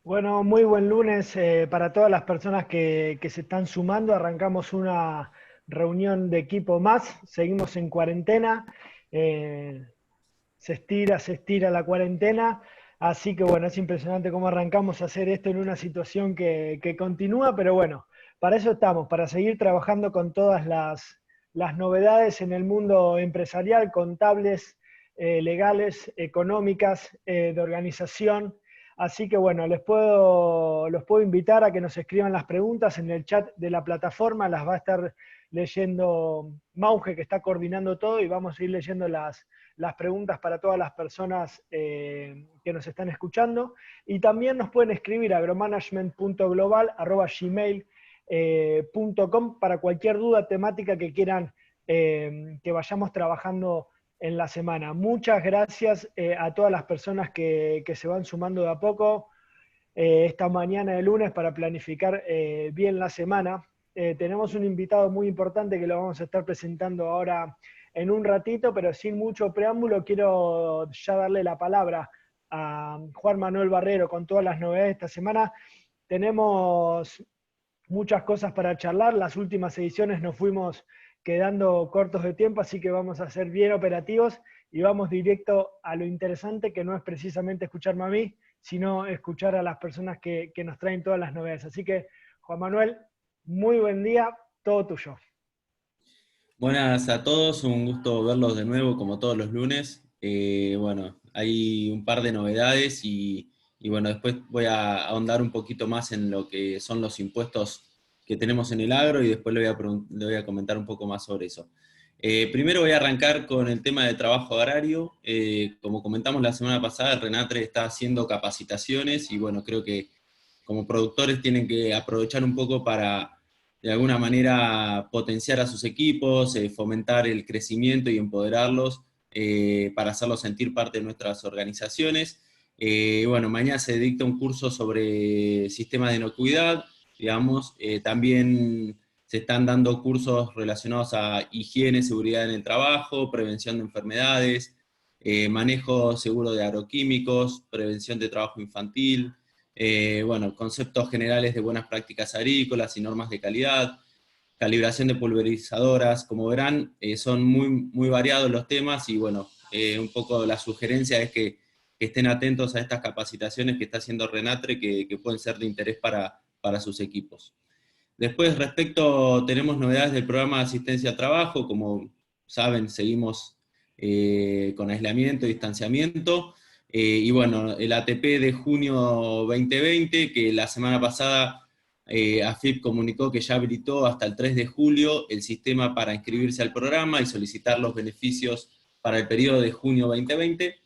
Bueno, muy buen lunes para todas las personas que se están sumando. Arrancamos una reunión de equipo más, seguimos en cuarentena, eh, se estira la cuarentena, así que bueno, es impresionante cómo arrancamos a hacer esto en una situación que continúa, pero bueno, para eso estamos, para seguir trabajando con todas las novedades en el mundo empresarial, contables, legales, económicas, de organización. Así que bueno, los puedo invitar a que nos escriban las preguntas en el chat de la plataforma, las va a estar leyendo Mauge, que está coordinando todo, y vamos a ir leyendo las preguntas para todas las personas que nos están escuchando. Y también nos pueden escribir a agromanagement.global@gmail.com para cualquier duda temática que quieran que vayamos trabajando en la semana. Muchas gracias a todas las personas que se van sumando de a poco esta mañana de lunes para planificar bien la semana. Tenemos un invitado muy importante que lo vamos a estar presentando ahora en un ratito, pero sin mucho preámbulo, quiero ya darle la palabra a Juan Manuel Barrero con todas las novedades de esta semana. Tenemos muchas cosas para charlar. Las últimas ediciones nos fuimos quedando cortos de tiempo, así que vamos a ser bien operativos y vamos directo a lo interesante, que no es precisamente escucharme a mí, sino escuchar a las personas que nos traen todas las novedades. Así que, Juan Manuel, muy buen día, todo tuyo. Buenas a todos, un gusto verlos de nuevo como todos los lunes. Bueno, hay un par de novedades y bueno, después voy a ahondar un poquito más en lo que son los impuestos que tenemos en el agro y después le voy a comentar un poco más sobre eso. Primero voy a arrancar con el tema de trabajo agrario. Como comentamos la semana pasada, el Renatre está haciendo capacitaciones y bueno, creo que como productores tienen que aprovechar un poco para de alguna manera potenciar a sus equipos, fomentar el crecimiento y empoderarlos para hacerlos sentir parte de nuestras organizaciones. Bueno, mañana se dicta un curso sobre sistemas de inocuidad, digamos, también se están dando cursos relacionados a higiene, seguridad en el trabajo, prevención de enfermedades, manejo seguro de agroquímicos, prevención de trabajo infantil, bueno, conceptos generales de buenas prácticas agrícolas y normas de calidad, calibración de pulverizadoras. Como verán, son muy variados los temas y bueno, un poco la sugerencia es que estén atentos a estas capacitaciones que está haciendo Renatre, que pueden ser de interés para sus equipos. Después, tenemos novedades del programa de asistencia al trabajo. Como saben, seguimos con aislamiento y distanciamiento. Y bueno, el ATP de junio 2020, que la semana pasada AFIP comunicó que ya habilitó hasta el 3 de julio el sistema para inscribirse al programa y solicitar los beneficios para el periodo de junio 2020.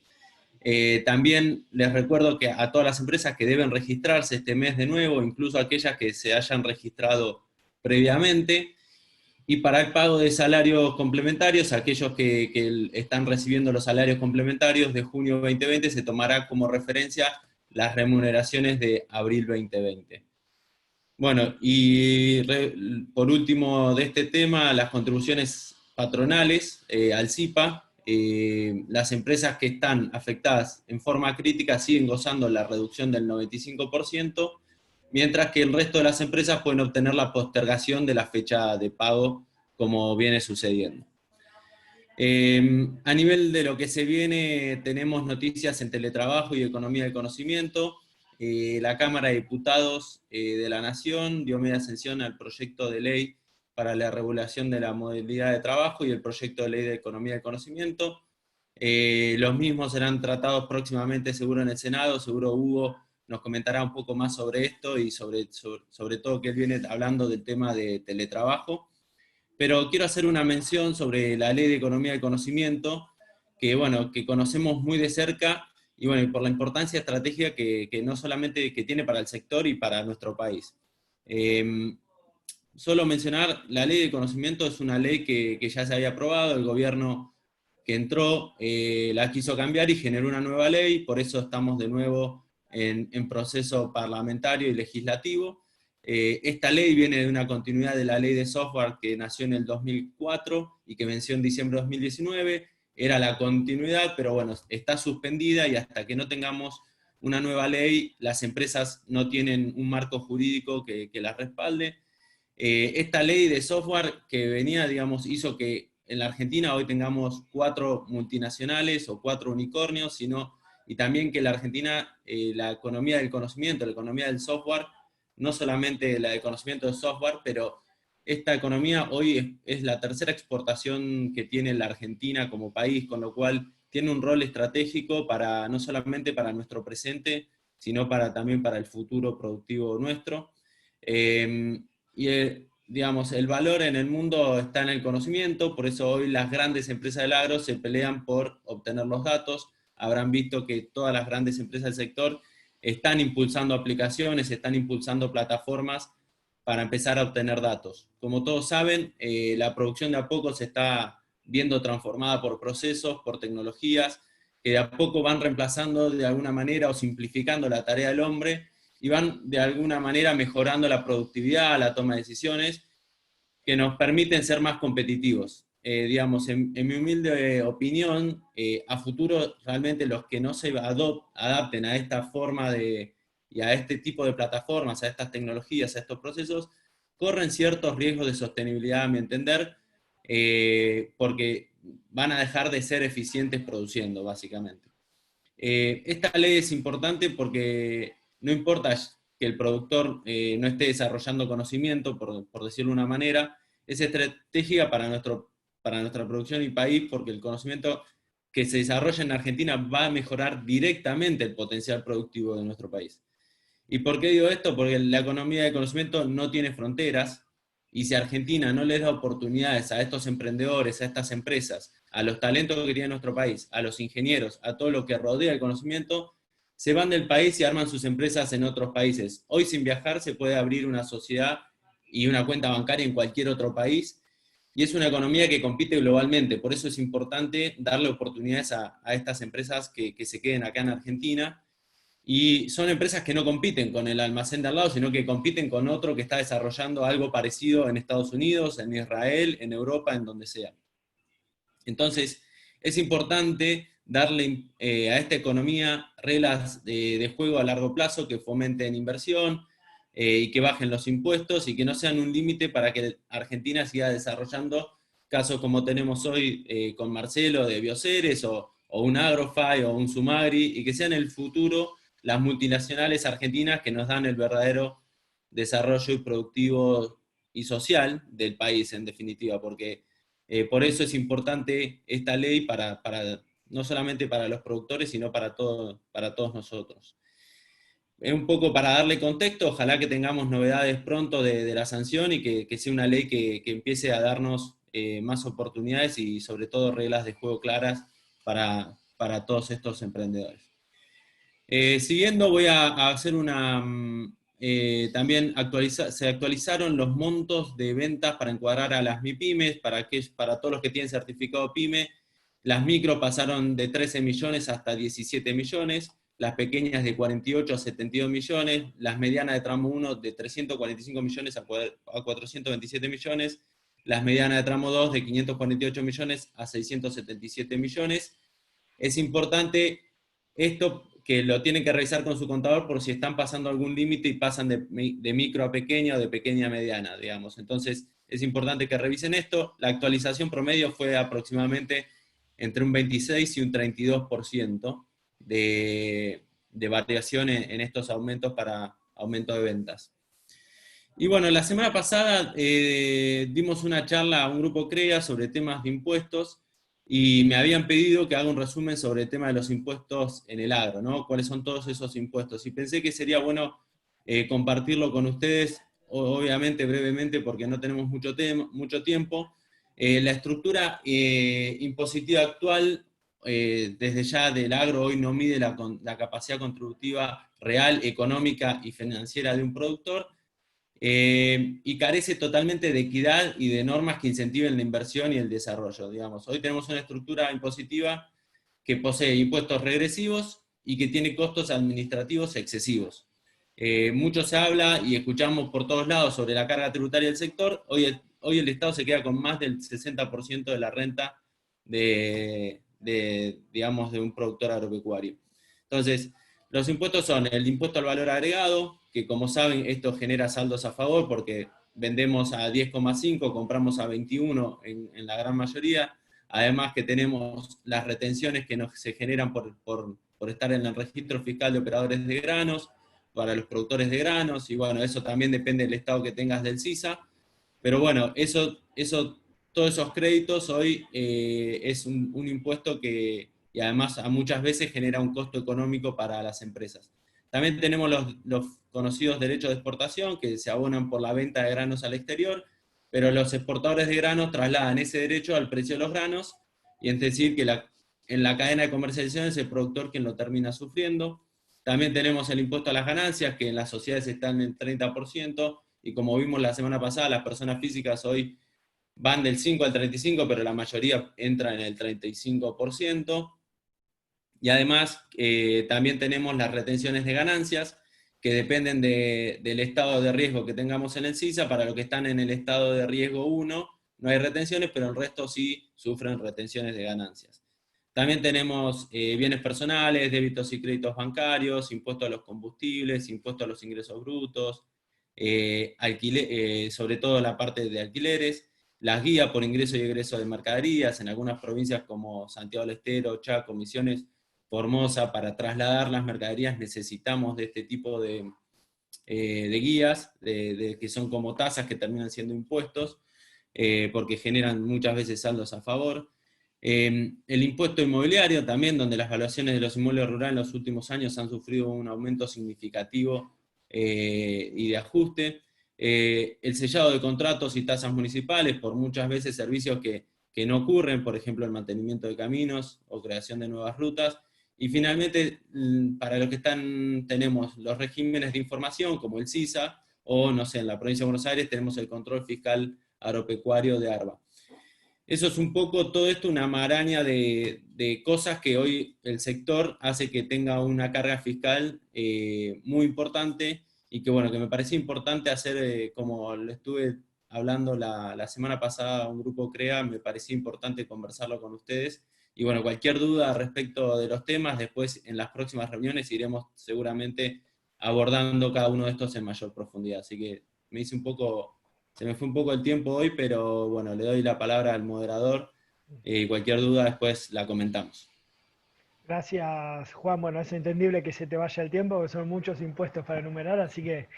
También les recuerdo que a todas las empresas que deben registrarse este mes de nuevo, incluso aquellas que se hayan registrado previamente, y para el pago de salarios complementarios, aquellos que están recibiendo los salarios complementarios de junio 2020, se tomará como referencia las remuneraciones de abril 2020. Bueno, y por último de este tema, las contribuciones patronales al CIPA. Las empresas que están afectadas en forma crítica siguen gozando la reducción del 95%, mientras que el resto de las empresas pueden obtener la postergación de la fecha de pago, como viene sucediendo. A nivel de lo que se viene, tenemos noticias en teletrabajo y economía del conocimiento. La Cámara de Diputados de la Nación dio media sanción al proyecto de ley para la regulación de la modalidad de trabajo y el proyecto de ley de economía del conocimiento. Los mismos serán tratados próximamente seguro en el Senado. Seguro Hugo nos comentará un poco más sobre esto y sobre todo que él viene hablando del tema de teletrabajo. Pero quiero hacer una mención sobre la Ley de Economía del Conocimiento, que, bueno, que conocemos muy de cerca, y, bueno, y por la importancia estratégica que no solamente que tiene para el sector y para nuestro país. Solo mencionar, la Ley de Conocimiento es una ley que ya se había aprobado, el gobierno que entró la quiso cambiar y generó una nueva ley, por eso estamos de nuevo en proceso parlamentario y legislativo. Esta ley viene de una continuidad de la ley de software que nació en el 2004 y que venció en diciembre de 2019. Era la continuidad, pero bueno, está suspendida y hasta que no tengamos una nueva ley, las empresas no tienen un marco jurídico que las respalde. Esta ley de software que venía, digamos, hizo que en la Argentina hoy tengamos 4 multinacionales o 4 unicornios, y también que en la Argentina la economía del conocimiento, la economía del software, no solamente la del conocimiento del software, pero esta economía hoy es la tercera exportación que tiene la Argentina como país, con lo cual tiene un rol estratégico para, no solamente para nuestro presente, sino también para el futuro productivo nuestro. Y digamos, el valor en el mundo está en el conocimiento, por eso hoy las grandes empresas del agro se pelean por obtener los datos. Habrán visto que todas las grandes empresas del sector están impulsando aplicaciones, están impulsando plataformas para empezar a obtener datos. Como todos saben, la producción de a poco se está viendo transformada por procesos, por tecnologías, que de a poco van reemplazando de alguna manera o simplificando la tarea del hombre, y van de alguna manera mejorando la productividad, la toma de decisiones, que nos permiten ser más competitivos. Digamos, en mi humilde opinión, a futuro realmente los que no se adapten a esta forma y a este tipo de plataformas, a estas tecnologías, a estos procesos, corren ciertos riesgos de sostenibilidad, a mi entender, porque van a dejar de ser eficientes produciendo, básicamente. Esta ley es importante porque no importa que el productor no esté desarrollando conocimiento, por decirlo de una manera, es estratégica para nuestra producción y país, porque el conocimiento que se desarrolla en Argentina va a mejorar directamente el potencial productivo de nuestro país. ¿Y por qué digo esto? Porque la economía del conocimiento no tiene fronteras, y si Argentina no les da oportunidades a estos emprendedores, a estas empresas, a los talentos que tiene nuestro país, a los ingenieros, a todo lo que rodea el conocimiento, se van del país y arman sus empresas en otros países. Hoy sin viajar se puede abrir una sociedad y una cuenta bancaria en cualquier otro país, y es una economía que compite globalmente. Por eso es importante darle oportunidades a estas empresas que se queden acá en Argentina. Y son empresas que no compiten con el almacén de al lado, sino que compiten con otro que está desarrollando algo parecido en Estados Unidos, en Israel, en Europa, en donde sea. Entonces, es importante darle a esta economía reglas de juego a largo plazo que fomenten inversión, y que bajen los impuestos y que no sean un límite para que Argentina siga desarrollando casos como tenemos hoy con Marcelo de Bioceres, o un Agrofy o un Sumagri, y que sean el futuro las multinacionales argentinas que nos dan el verdadero desarrollo y productivo y social del país, en definitiva, porque por eso es importante esta ley no solamente para los productores, sino para todos nosotros. Es un poco para darle contexto, ojalá que tengamos novedades pronto de la sanción, y que sea una ley que empiece a darnos más oportunidades y sobre todo reglas de juego claras para todos estos emprendedores. Siguiendo, voy a hacer también se actualizaron los montos de ventas para encuadrar a las MIPYMES, para todos los que tienen certificado PYME. Las micro pasaron de 13 millones hasta 17 millones, las pequeñas de 48 a 72 millones, las medianas de tramo 1 de 345 millones a 427 millones, las medianas de tramo 2 de 548 millones a 677 millones. Es importante esto, que lo tienen que revisar con su contador por si están pasando algún límite y pasan de micro a pequeña o de pequeña a mediana, digamos. Entonces, es importante que revisen esto. La actualización promedio fue aproximadamente entre un 26 y un 32% de variación en estos aumentos para aumento de ventas. Y bueno, la semana pasada dimos una charla a un grupo CREA sobre temas de impuestos, y me habían pedido que haga un resumen sobre el tema de los impuestos en el agro, ¿no? ¿Cuáles son todos esos impuestos? Y pensé que sería bueno compartirlo con ustedes, obviamente brevemente porque no tenemos mucho tiempo. La estructura impositiva actual, desde ya del agro, hoy no mide la capacidad contributiva real, económica y financiera de un productor, y carece totalmente de equidad y de normas que incentiven la inversión y el desarrollo, digamos. Hoy tenemos una estructura impositiva que posee impuestos regresivos y que tiene costos administrativos excesivos. Mucho se habla y escuchamos por todos lados sobre la carga tributaria del sector. Hoy el Estado se queda con más del 60% de la renta digamos, de un productor agropecuario. Entonces, Los impuestos son el impuesto al valor agregado, que como saben esto genera saldos a favor porque vendemos a 10,5, compramos a 21 en la gran mayoría. Además que tenemos las retenciones que se generan por estar en el registro fiscal de operadores de granos, para los productores de granos, y bueno, eso también depende del estado que tengas del CISA. Pero bueno, todos esos créditos hoy es un impuesto que, y además a muchas veces genera un costo económico para las empresas. También tenemos los conocidos derechos de exportación que se abonan por la venta de granos al exterior, pero los exportadores de granos trasladan ese derecho al precio de los granos, y es decir, que en la cadena de comercialización es el productor quien lo termina sufriendo. También tenemos el impuesto a las ganancias, que en las sociedades están en 30%, y como vimos la semana pasada, las personas físicas hoy van del 5 al 35, pero la mayoría entra en el 35%. Y además también tenemos las retenciones de ganancias, que dependen del estado de riesgo que tengamos en el CISA. Para los que están en el estado de riesgo 1 no hay retenciones, pero el resto sí sufren retenciones de ganancias. También tenemos bienes personales, débitos y créditos bancarios, impuesto a los combustibles, impuesto a los ingresos brutos, sobre todo la parte de alquileres, las guías por ingreso y egreso de mercaderías, en algunas provincias como Santiago del Estero, Chaco, Misiones, Formosa, para trasladar las mercaderías necesitamos de este tipo de guías, que son como tasas que terminan siendo impuestos, porque generan muchas veces saldos a favor. El impuesto inmobiliario también, donde las valuaciones de los inmuebles rurales en los últimos años han sufrido un aumento significativo y de ajuste. El sellado de contratos y tasas municipales por muchas veces servicios que no ocurren, por ejemplo el mantenimiento de caminos o creación de nuevas rutas. Y finalmente, para los que tenemos los regímenes de información como el CISA, o no sé, en la provincia de Buenos Aires tenemos el control fiscal agropecuario de ARBA. Eso es un poco todo esto, una maraña de cosas que hoy el sector hace que tenga una carga fiscal muy importante, y que bueno, que me parece importante hacer, como le estuve hablando la semana pasada a un grupo CREA, me parecía importante conversarlo con ustedes. Y bueno, cualquier duda respecto de los temas, después en las próximas reuniones iremos seguramente abordando cada uno de estos en mayor profundidad. Así que se me fue un poco el tiempo hoy, pero bueno, le doy la palabra al moderador y cualquier duda después la comentamos. Gracias, Juan. Bueno, es entendible que se te vaya el tiempo, porque son muchos impuestos para enumerar, así que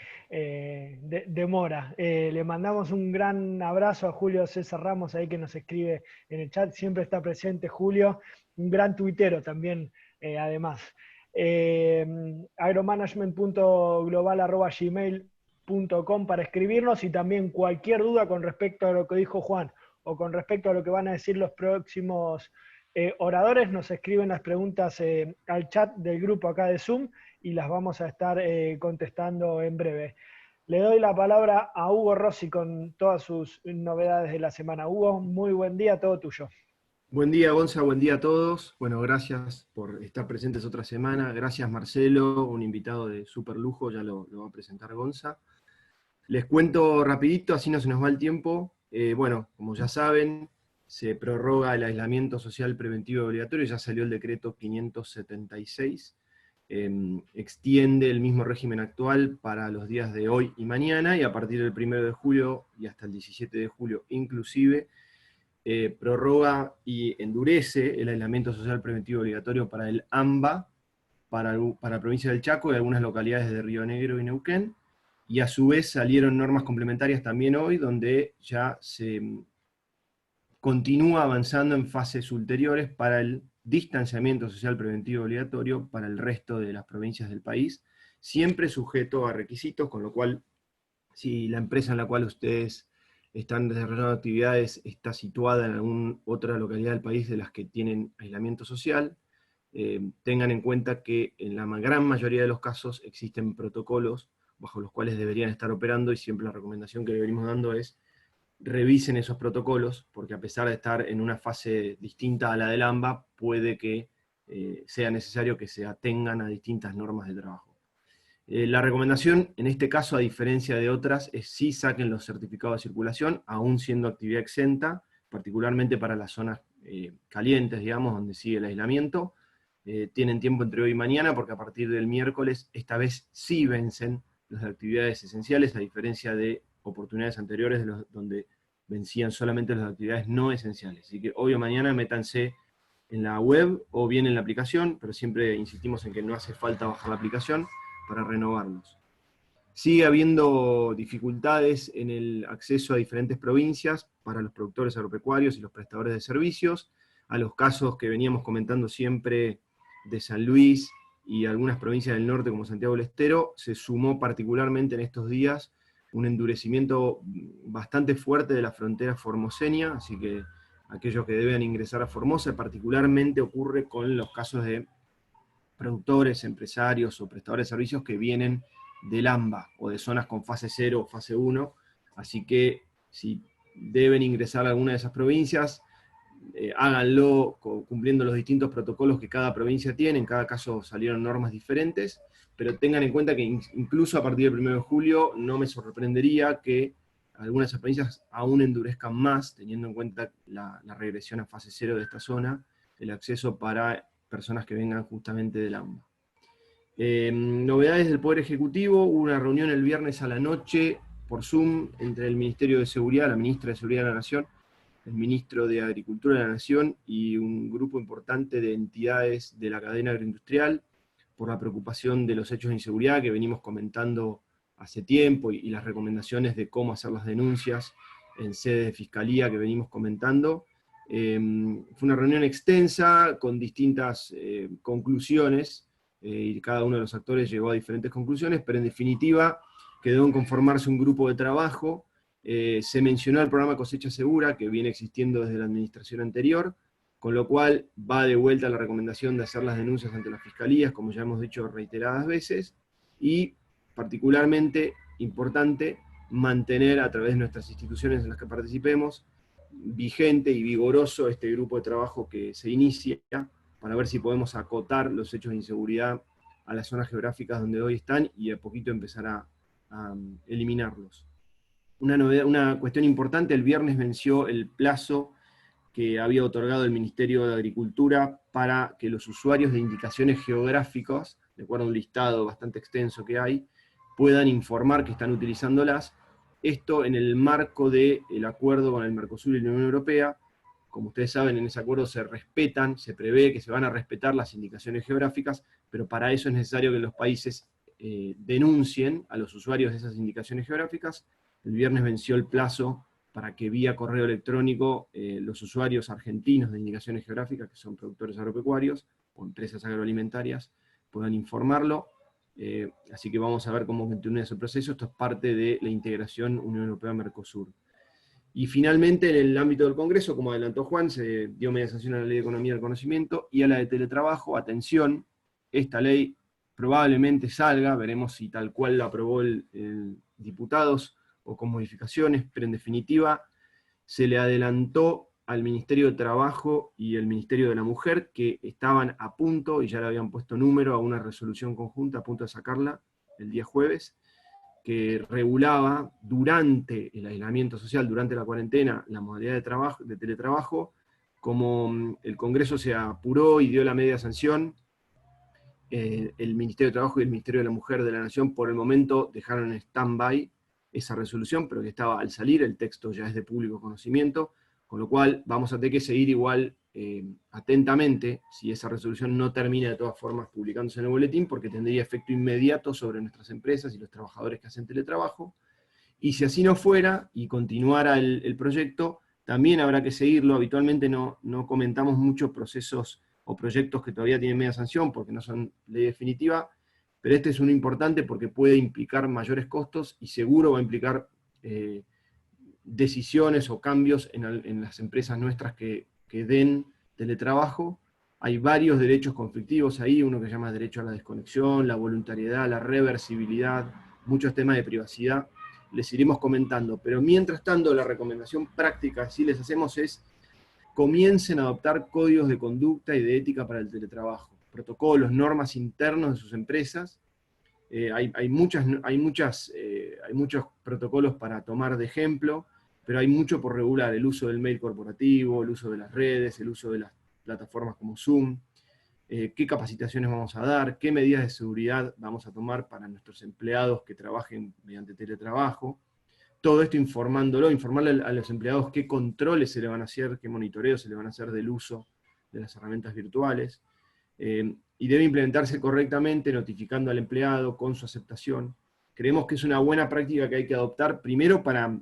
demora. Le mandamos un gran abrazo a Julio César Ramos, ahí que nos escribe en el chat. Siempre está presente Julio, un gran tuitero también, además. agromanagement.global@gmail.com para escribirnos, y también cualquier duda con respecto a lo que dijo Juan o con respecto a lo que van a decir los próximos oradores, nos escriben las preguntas al chat del grupo acá de Zoom, y las vamos a estar contestando en breve. Le doy la palabra a Hugo Rossi con todas sus novedades de la semana. Hugo, muy buen día, todo tuyo. Buen día, Gonza, buen día a todos. Bueno, gracias por estar presentes otra semana. Gracias, Marcelo, un invitado de súper lujo, ya lo va a presentar Gonza. Les cuento rapidito, así no se nos va el tiempo. Bueno, como ya saben, se prorroga el aislamiento social preventivo obligatorio, ya salió el decreto 576, extiende el mismo régimen actual para los días de hoy y mañana, y a partir del 1 de julio y hasta el 17 de julio inclusive, prorroga y endurece el aislamiento social preventivo obligatorio para el AMBA, para la provincia del Chaco y algunas localidades de Río Negro y Neuquén, y a su vez salieron normas complementarias también hoy, donde ya se continúa avanzando en fases ulteriores para el distanciamiento social preventivo obligatorio para el resto de las provincias del país, siempre sujeto a requisitos, con lo cual, si la empresa en la cual ustedes están desarrollando actividades está situada en alguna otra localidad del país de las que tienen aislamiento social, tengan en cuenta que en la gran mayoría de los casos existen protocolos bajo los cuales deberían estar operando, y siempre la recomendación que le venimos dando es revisen esos protocolos, porque a pesar de estar en una fase distinta a la del AMBA, puede que sea necesario que se atengan a distintas normas de trabajo. La recomendación, en este caso, a diferencia de otras, es sí saquen los certificados de circulación, aún siendo actividad exenta, particularmente para las zonas calientes, digamos, donde sigue el aislamiento. tienen tiempo entre hoy y mañana, porque a partir del miércoles, esta vez sí vencen las actividades esenciales, a diferencia de oportunidades anteriores donde vencían solamente las actividades no esenciales. Así que hoy o mañana métanse en la web o bien en la aplicación, pero siempre insistimos en que no hace falta bajar la aplicación para renovarlos. Sigue habiendo dificultades en el acceso a diferentes provincias para los productores agropecuarios y los prestadores de servicios, a los casos que veníamos comentando siempre de San Luis y algunas provincias del norte como Santiago del Estero, se sumó particularmente en estos días un endurecimiento bastante fuerte de la frontera formoseña, así que aquellos que deben ingresar a Formosa, particularmente ocurre con los casos de productores, empresarios o prestadores de servicios que vienen del AMBA o de zonas con fase 0 o fase 1, así que si deben ingresar a alguna de esas provincias, háganlo cumpliendo los distintos protocolos que cada provincia tiene. En cada caso salieron normas diferentes, pero tengan en cuenta que incluso a partir del 1 de julio no me sorprendería que algunas de esas provincias aún endurezcan más, teniendo en cuenta la regresión a fase 0 de esta zona, el acceso para personas que vengan justamente del AMBA. Novedades del Poder Ejecutivo: hubo una reunión el viernes a la noche por Zoom entre el Ministerio de Seguridad, la Ministra de Seguridad de la Nación, el Ministro de Agricultura de la Nación y un grupo importante de entidades de la cadena agroindustrial por la preocupación de los hechos de inseguridad que venimos comentando hace tiempo y las recomendaciones de cómo hacer las denuncias en sede de fiscalía que venimos comentando. Fue una reunión extensa con distintas conclusiones, y cada uno de los actores llegó a diferentes conclusiones, pero en definitiva quedó en conformarse un grupo de trabajo. Se mencionó el programa Cosecha Segura, que viene existiendo desde la administración anterior, con lo cual va de vuelta la recomendación de hacer las denuncias ante las fiscalías, como ya hemos dicho reiteradas veces, y particularmente importante mantener a través de nuestras instituciones en las que participemos vigente y vigoroso este grupo de trabajo que se inicia para ver si podemos acotar los hechos de inseguridad a las zonas geográficas donde hoy están y a poquito empezar a eliminarlos. Una cuestión importante: el viernes venció el plazo que había otorgado el Ministerio de Agricultura para que los usuarios de indicaciones geográficas, de acuerdo a un listado bastante extenso que hay, puedan informar que están utilizándolas. Esto en el marco del acuerdo con el Mercosur y la Unión Europea. Como ustedes saben, en ese acuerdo se respetan, se prevé que se van a respetar las indicaciones geográficas, pero para eso es necesario que los países denuncien a los usuarios de esas indicaciones geográficas. El viernes venció el plazo para que vía correo electrónico los usuarios argentinos de indicaciones geográficas, que son productores agropecuarios o empresas agroalimentarias, puedan informarlo. Así que vamos a ver cómo continúa ese proceso. Esto es parte de la integración Unión Europea-Mercosur. Y finalmente, en el ámbito del Congreso, como adelantó Juan, se dio media sanción a la Ley de Economía del Conocimiento y a la de Teletrabajo. Atención, esta ley probablemente salga, veremos si tal cual la aprobó el diputados o con modificaciones, pero en definitiva se le adelantó al Ministerio de Trabajo y el Ministerio de la Mujer, que estaban a punto, y ya le habían puesto número a una resolución conjunta, a punto de sacarla el día jueves, que regulaba durante el aislamiento social, durante la cuarentena, la modalidad de teletrabajo. Como el Congreso se apuró y dio la media sanción, el Ministerio de Trabajo y el Ministerio de la Mujer de la Nación por el momento dejaron en stand-by esa resolución, pero que estaba al salir, el texto ya es de público conocimiento, con lo cual vamos a tener que seguir igual atentamente si esa resolución no termina de todas formas publicándose en el boletín, porque tendría efecto inmediato sobre nuestras empresas y los trabajadores que hacen teletrabajo. Y si así no fuera y continuara el proyecto, también habrá que seguirlo. Habitualmente no comentamos muchos procesos o proyectos que todavía tienen media sanción porque no son ley definitiva, pero este es uno importante porque puede implicar mayores costos y seguro va a implicar decisiones o cambios en las empresas nuestras que den teletrabajo. Hay varios derechos conflictivos ahí, uno que se llama derecho a la desconexión, la voluntariedad, la reversibilidad, muchos temas de privacidad, les iremos comentando. Pero mientras tanto, la recomendación práctica, si les hacemos, es comiencen a adoptar códigos de conducta y de ética para el teletrabajo, protocolos, normas internos de sus empresas. Hay muchos protocolos para tomar de ejemplo, pero hay mucho por regular: el uso del mail corporativo, el uso de las redes, el uso de las plataformas como Zoom. qué capacitaciones vamos a dar, qué medidas de seguridad vamos a tomar para nuestros empleados que trabajen mediante teletrabajo. Todo esto informarle a los empleados qué controles se le van a hacer, qué monitoreos se le van a hacer del uso de las herramientas virtuales. Y debe implementarse correctamente, notificando al empleado con su aceptación. Creemos que es una buena práctica que hay que adoptar, primero para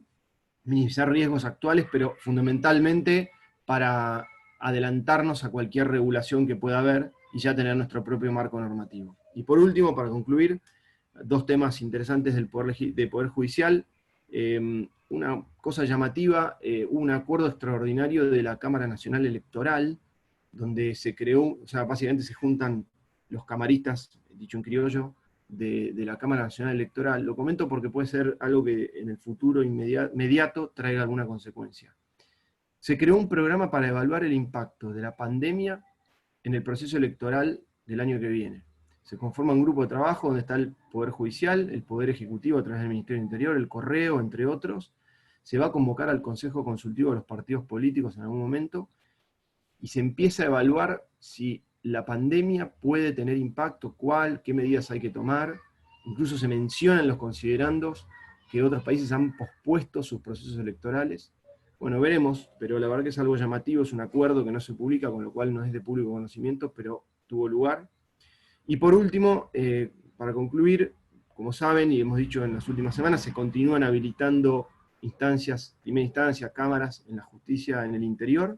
minimizar riesgos actuales, pero fundamentalmente para adelantarnos a cualquier regulación que pueda haber y ya tener nuestro propio marco normativo. Y por último, para concluir, dos temas interesantes del Poder Judicial. Una cosa llamativa, un acuerdo extraordinario de la Cámara Nacional Electoral, donde se creó, o sea, básicamente se juntan los camaristas, dicho en criollo, de la Cámara Nacional Electoral. Lo comento porque puede ser algo que en el futuro inmediato traiga alguna consecuencia. Se creó un programa para evaluar el impacto de la pandemia en el proceso electoral del año que viene. Se conforma un grupo de trabajo donde está el Poder Judicial, el Poder Ejecutivo a través del Ministerio del Interior, el Correo, entre otros. Se va a convocar al Consejo Consultivo de los partidos políticos en algún momento, y se empieza a evaluar si la pandemia puede tener impacto, cuál, qué medidas hay que tomar. Incluso se mencionan los considerandos que otros países han pospuesto sus procesos electorales. Bueno, veremos, pero la verdad que es algo llamativo, es un acuerdo que no se publica, con lo cual no es de público conocimiento, pero tuvo lugar. Y por último, para concluir, como saben y hemos dicho en las últimas semanas, se continúan habilitando instancias, primera instancia, cámaras en la justicia en el interior.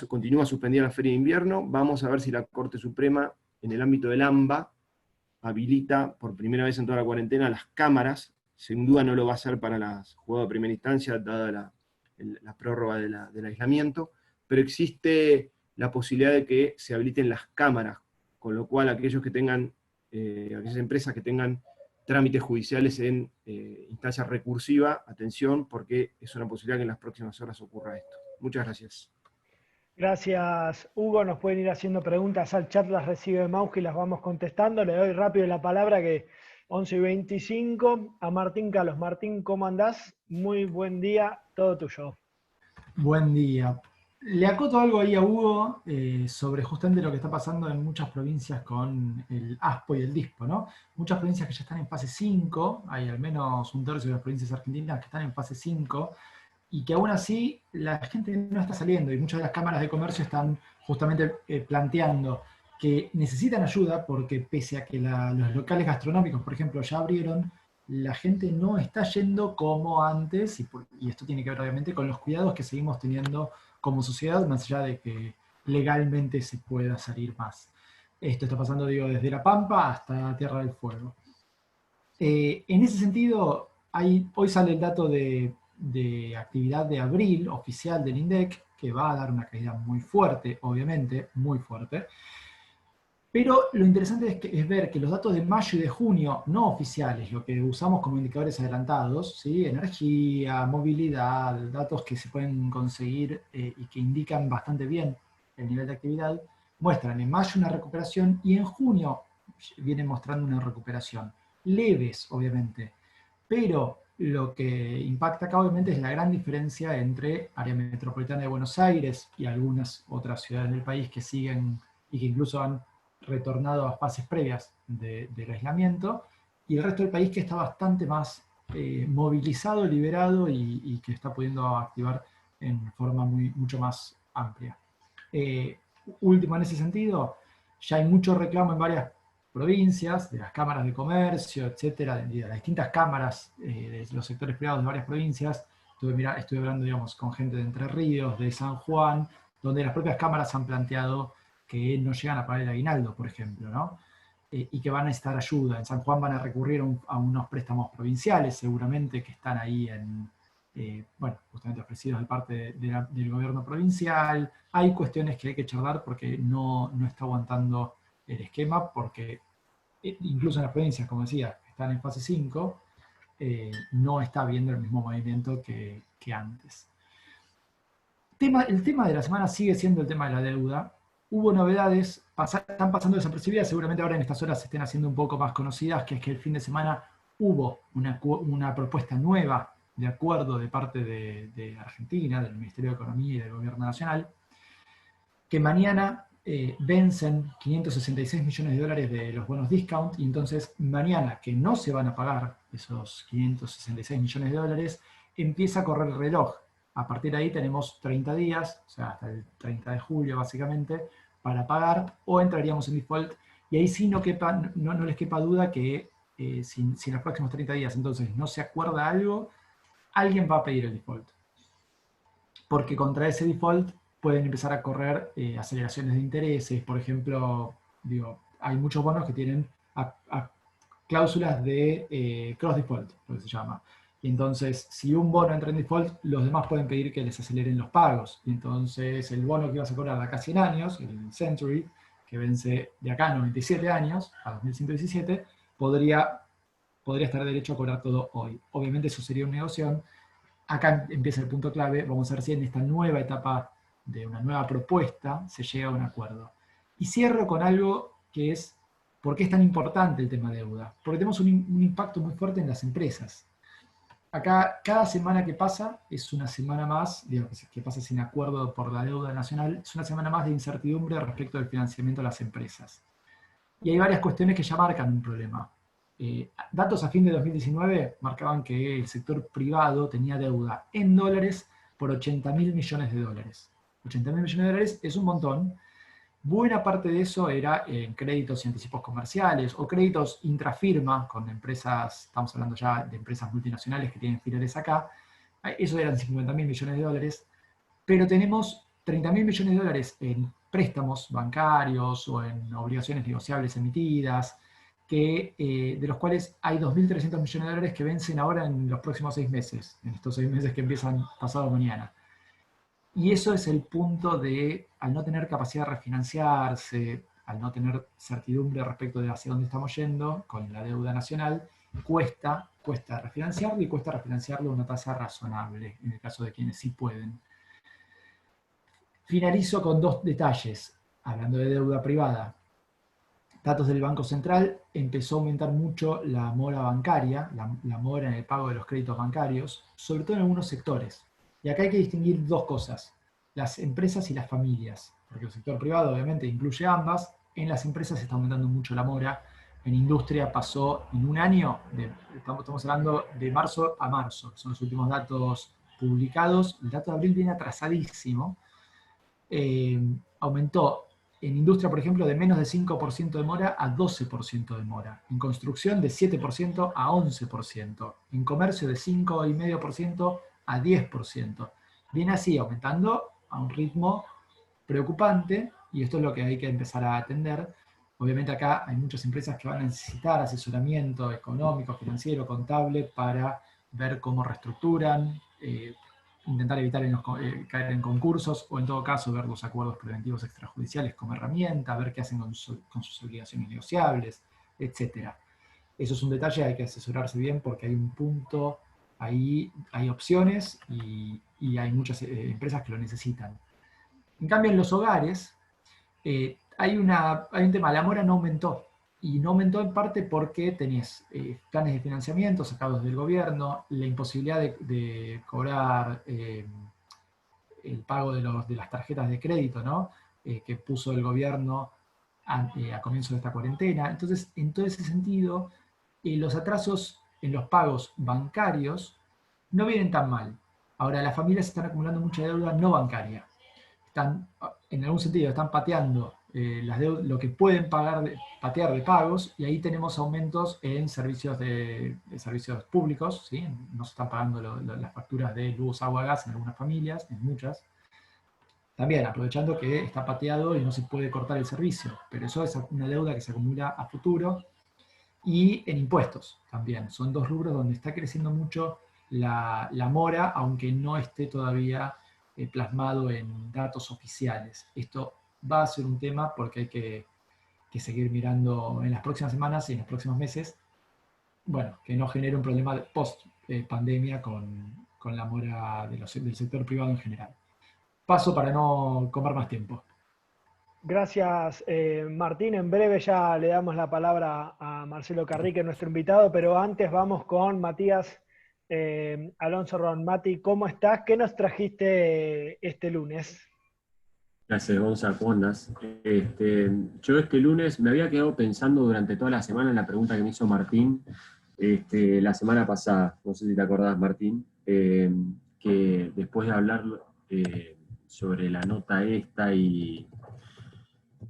Continúa suspendida la Feria de Invierno, vamos a ver si la Corte Suprema, en el ámbito del AMBA, habilita por primera vez en toda la cuarentena las cámaras. Sin duda no lo va a hacer para las juzgados de primera instancia, dada la prórroga del aislamiento, pero existe la posibilidad de que se habiliten las cámaras, con lo cual aquellas empresas que tengan trámites judiciales en instancia recursiva, atención, porque es una posibilidad que en las próximas horas ocurra esto. Muchas gracias. Gracias, Hugo. Nos pueden ir haciendo preguntas al chat, las recibe Mauji y las vamos contestando. Le doy rápido la palabra, que 11:25, a Martín Carlos. Martín, ¿cómo andás? Muy buen día, todo tuyo. Buen día. Le acoto algo ahí a Hugo sobre justamente lo que está pasando en muchas provincias con el ASPO y el DISPO, ¿no? Muchas provincias que ya están en fase 5, hay al menos un tercio de las provincias argentinas que están en fase 5, y que aún así la gente no está saliendo, y muchas de las cámaras de comercio están justamente planteando que necesitan ayuda, porque pese a que los locales gastronómicos, por ejemplo, ya abrieron, la gente no está yendo como antes, y esto tiene que ver obviamente con los cuidados que seguimos teniendo como sociedad, más allá de que legalmente se pueda salir más. Esto está pasando, digo, desde La Pampa hasta Tierra del Fuego. En ese sentido, hoy sale el dato de actividad de abril oficial del INDEC, que va a dar una caída muy fuerte, obviamente, muy fuerte. Pero lo interesante es ver que los datos de mayo y de junio, no oficiales, lo que usamos como indicadores adelantados, ¿sí? Energía, movilidad, datos que se pueden conseguir y que indican bastante bien el nivel de actividad, muestran en mayo una recuperación y en junio vienen mostrando una recuperación. Leves, obviamente, pero lo que impacta acá obviamente es la gran diferencia entre área metropolitana de Buenos Aires y algunas otras ciudades del país que siguen y que incluso han retornado a fases previas del aislamiento, y el resto del país que está bastante más movilizado, liberado y que está pudiendo activar en forma mucho más amplia. Último en ese sentido, ya hay mucho reclamo en varias provincias, de las cámaras de comercio, etcétera, de las distintas cámaras de los sectores privados de varias provincias. Estuve hablando, digamos, con gente de Entre Ríos, de San Juan, donde las propias cámaras han planteado que no llegan a pagar el aguinaldo, por ejemplo, ¿no? Y que van a necesitar ayuda. En San Juan van a recurrir a unos préstamos provinciales, seguramente, que están ahí justamente ofrecidos de parte del gobierno provincial. Hay cuestiones que hay que charlar porque no está aguantando el esquema, porque incluso en las provincias, como decía, que están en fase 5, no está habiendo el mismo movimiento que antes. El tema de la semana sigue siendo el tema de la deuda. Hubo novedades, están pasando desapercibidas, seguramente ahora en estas horas se estén haciendo un poco más conocidas, que es que el fin de semana hubo una propuesta nueva de acuerdo de parte de Argentina, del Ministerio de Economía y del Gobierno Nacional, que mañana vencen 566 millones de dólares de los bonos discount, y entonces mañana, que no se van a pagar esos 566 millones de dólares, empieza a correr el reloj. A partir de ahí tenemos 30 días, o sea, hasta el 30 de julio básicamente, para pagar, o entraríamos en default, y ahí sí no les quepa duda que si en los próximos 30 días entonces no se acuerda algo, alguien va a pedir el default. Porque contra ese default pueden empezar a correr aceleraciones de intereses. Por ejemplo, digo, hay muchos bonos que tienen cláusulas de cross default, lo que se llama. Y entonces, si un bono entra en default, los demás pueden pedir que les aceleren los pagos. Y entonces, el bono que ibas a cobrar de acá a 100 años, el Century, que vence de acá a 97 años, a 2117, podría estar derecho a cobrar todo hoy. Obviamente eso sería una negociación. Acá empieza el punto clave. Vamos a ver si en esta nueva etapa de una nueva propuesta se llega a un acuerdo. Y cierro con algo que es, ¿por qué es tan importante el tema de deuda? Porque tenemos un impacto muy fuerte en las empresas. Acá, cada semana que pasa es una semana más, digo, que pasa sin acuerdo por la deuda nacional, es una semana más de incertidumbre respecto del financiamiento de las empresas. Y hay varias cuestiones que ya marcan un problema. Datos a fin de 2019 marcaban que el sector privado tenía deuda en dólares por 80.000 millones de dólares. 80.000 millones de dólares es un montón. Buena parte de eso era en créditos y anticipos comerciales o créditos intrafirma con empresas, estamos hablando ya de empresas multinacionales que tienen filiales acá. Eso eran 50.000 millones de dólares. Pero tenemos 30.000 millones de dólares en préstamos bancarios o en obligaciones negociables emitidas, de los cuales hay 2.300 millones de dólares que vencen ahora en los próximos 6 meses, en estos 6 meses que empiezan pasado mañana. Y eso es el punto de, al no tener capacidad de refinanciarse, al no tener certidumbre respecto de hacia dónde estamos yendo con la deuda nacional, cuesta refinanciarlo y cuesta refinanciarlo a una tasa razonable, en el caso de quienes sí pueden. Finalizo con 2 detalles, hablando de deuda privada. Datos del Banco Central, empezó a aumentar mucho la mora bancaria, la mora en el pago de los créditos bancarios, sobre todo en algunos sectores. Y acá hay que distinguir 2 cosas, las empresas y las familias, porque el sector privado obviamente incluye ambas. En las empresas está aumentando mucho la mora, en industria pasó en un año, estamos hablando de marzo a marzo, son los últimos datos publicados, el dato de abril viene atrasadísimo, aumentó en industria, por ejemplo, de menos de 5% de mora a 12% de mora. En construcción de 7% a 11%. En comercio de 5,5% a 10%. Viene así, aumentando a un ritmo preocupante, y esto es lo que hay que empezar a atender. Obviamente acá hay muchas empresas que van a necesitar asesoramiento económico, financiero, contable, para ver cómo reestructuran, intentar evitar caer en concursos, o en todo caso ver los acuerdos preventivos extrajudiciales como herramienta, ver qué hacen con sus obligaciones negociables, etc. Eso es un detalle, hay que asesorarse bien porque hay un punto, ahí hay opciones y hay muchas empresas que lo necesitan. En cambio, en los hogares hay un tema, la mora no aumentó. Y no aumentó en parte porque tenés planes de financiamiento sacados del gobierno, la imposibilidad de cobrar el pago de las tarjetas de crédito, ¿no? Que puso el gobierno a comienzo de esta cuarentena. Entonces, en todo ese sentido, los atrasos en los pagos bancarios no vienen tan mal. Ahora, las familias están acumulando mucha deuda no bancaria. Están, en algún sentido, están pateando lo que pueden patear de pagos, y ahí tenemos aumentos en servicios servicios públicos, ¿sí? No se están pagando las facturas de luz, agua, gas en algunas familias, en muchas. También aprovechando que está pateado y no se puede cortar el servicio, pero eso es una deuda que se acumula a futuro. Y en impuestos también, son 2 rubros donde está creciendo mucho la mora, aunque no esté todavía plasmado en datos oficiales. Esto va a ser un tema porque hay que seguir mirando en las próximas semanas y en los próximos meses, bueno, que no genere un problema post pandemia con la mora del sector privado en general. Paso para no comer más tiempo. Gracias, Martín. En breve ya le damos la palabra a Marcelo Carrique, nuestro invitado, pero antes vamos con Matías Alonso Ron. Mati, ¿cómo estás? ¿Qué nos trajiste este lunes? Gracias, Gonza, ¿cómo andás? Yo este lunes me había quedado pensando durante toda la semana en la pregunta que me hizo Martín la semana pasada, no sé si te acordás, Martín, que después de hablar sobre la nota esta y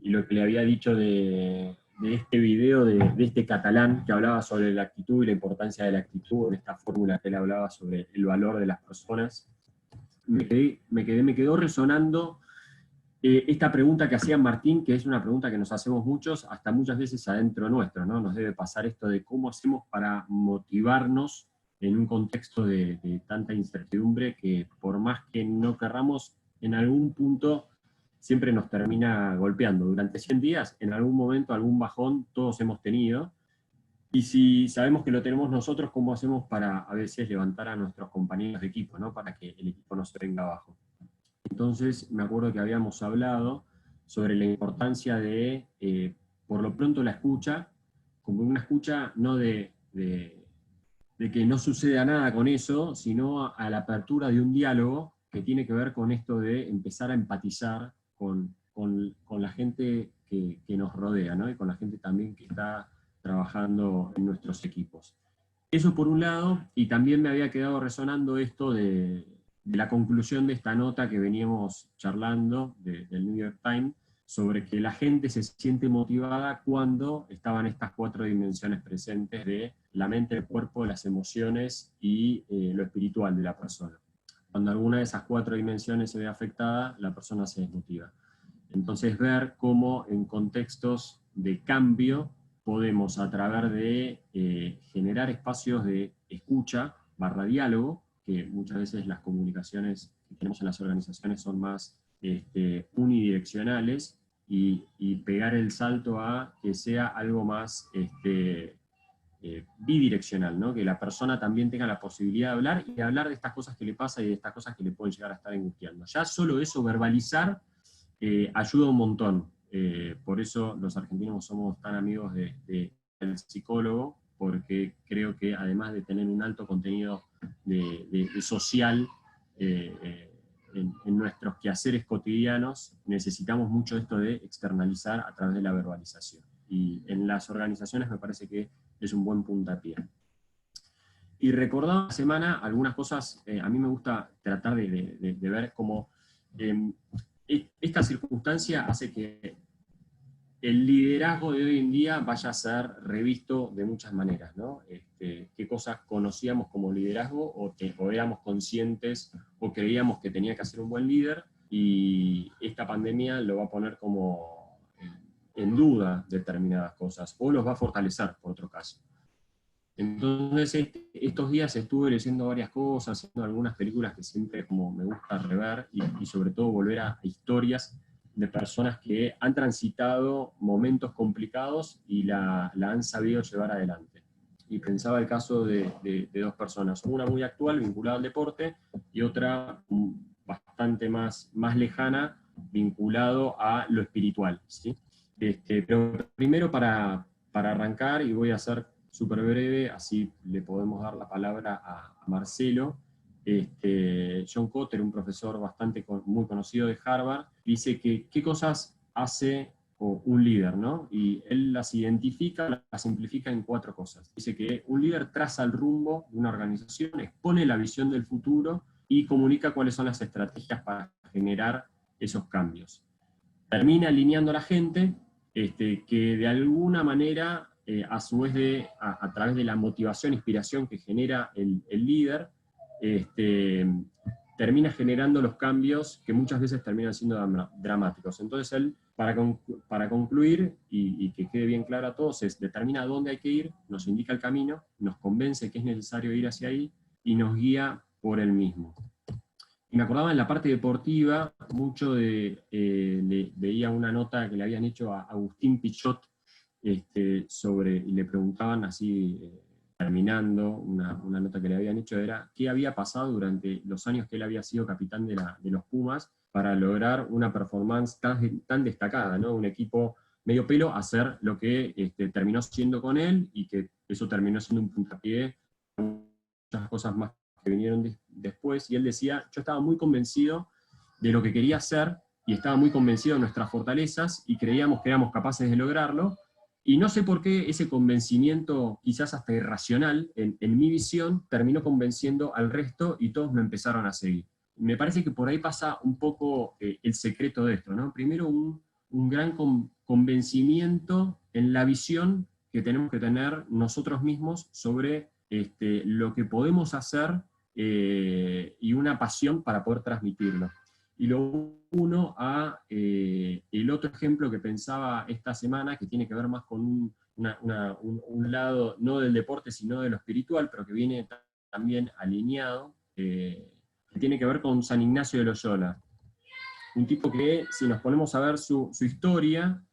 lo que le había dicho de este video de este catalán que hablaba sobre la actitud y la importancia de la actitud, en esta fórmula que él hablaba sobre el valor de las personas, me quedó resonando esta pregunta que hacía Martín, que es una pregunta que nos hacemos muchos, hasta muchas veces adentro nuestro, ¿no? Nos debe pasar esto de cómo hacemos para motivarnos en un contexto de tanta incertidumbre que por más que no querramos, en algún punto siempre nos termina golpeando. Durante 100 días, en algún momento, algún bajón, todos hemos tenido. Y si sabemos que lo tenemos nosotros, ¿cómo hacemos para a veces levantar a nuestros compañeros de equipo, ¿no? Para que el equipo no se venga abajo? Entonces, me acuerdo que habíamos hablado sobre la importancia de, por lo pronto, la escucha, como una escucha no de que no suceda nada con eso, sino a la apertura de un diálogo que tiene que ver con esto de empezar a empatizar con la gente que nos rodea, ¿no? Y con la gente también que está trabajando en nuestros equipos. Eso por un lado, y también me había quedado resonando esto de la conclusión de esta nota que veníamos charlando del New York Times, sobre que la gente se siente motivada cuando estaban estas 4 dimensiones presentes de la mente, el cuerpo, las emociones y lo espiritual de la persona. Cuando alguna de esas 4 dimensiones se ve afectada, la persona se desmotiva. Entonces ver cómo en contextos de cambio podemos, a través de generar espacios de escucha / diálogo, que muchas veces las comunicaciones que tenemos en las organizaciones son más unidireccionales, y pegar el salto a que sea algo más bidireccional, ¿no? Que la persona también tenga la posibilidad de hablar, y de hablar de estas cosas que le pasa y de estas cosas que le pueden llegar a estar angustiando. Ya solo eso, verbalizar, ayuda un montón. Por eso los argentinos somos tan amigos del psicólogo, porque creo que además de tener un alto contenido de social en nuestros quehaceres cotidianos, necesitamos mucho esto de externalizar a través de la verbalización. Y en las organizaciones me parece que es un buen puntapié. Y recordando la semana algunas cosas, a mí me gusta tratar de ver cómo esta circunstancia hace que el liderazgo de hoy en día vaya a ser revisto de muchas maneras, ¿no? Qué cosas conocíamos como liderazgo o éramos conscientes o creíamos que tenía que hacer un buen líder, y esta pandemia lo va a poner como en duda determinadas cosas, o los va a fortalecer, por otro caso. Entonces, estos días estuve leyendo varias cosas, haciendo algunas películas que siempre como me gusta rever, y sobre todo volver a historias de personas que han transitado momentos complicados y la han sabido llevar adelante. Y pensaba el caso de 2 personas, una muy actual, vinculada al deporte, y otra bastante más lejana, vinculado a lo espiritual, ¿sí? Pero primero, para arrancar, y voy a ser súper breve, así le podemos dar la palabra a Marcelo. John Kotter, un profesor muy conocido de Harvard, dice que qué cosas hace un líder, ¿no? Y él las identifica, las simplifica en 4 cosas. Dice que un líder traza el rumbo de una organización, expone la visión del futuro y comunica cuáles son las estrategias para generar esos cambios. Termina alineando a la gente, que de alguna manera, a su vez a través de la motivación e inspiración que genera el líder, termina generando los cambios que muchas veces terminan siendo dramáticos. Entonces él, para concluir, y que quede bien claro a todos, determina dónde hay que ir, nos indica el camino, nos convence que es necesario ir hacia ahí, y nos guía por él mismo. Y me acordaba en la parte deportiva mucho veía una nota que le habían hecho a Agustín Pichot, y le preguntaban así, terminando, una nota que le habían hecho era qué había pasado durante los años que él había sido capitán de los Pumas para lograr una performance tan destacada, ¿no? Un equipo medio pelo hacer lo que terminó siendo con él, y que eso terminó siendo un puntapié a muchas cosas más que vinieron después. Y él decía, yo estaba muy convencido de lo que quería hacer, y estaba muy convencido de nuestras fortalezas, y creíamos que éramos capaces de lograrlo, y no sé por qué ese convencimiento, quizás hasta irracional, en mi visión, terminó convenciendo al resto, y todos me empezaron a seguir. Me parece que por ahí pasa un poco el secreto de esto, ¿no? Primero un gran convencimiento en la visión que tenemos que tener nosotros mismos sobre lo que podemos hacer, y una pasión para poder transmitirlo. Y lo uno a el otro ejemplo que pensaba esta semana, que tiene que ver más con un lado no del deporte, sino de lo espiritual, pero que viene también alineado, que tiene que ver con San Ignacio de Loyola. Un tipo que, si nos ponemos a ver su historia,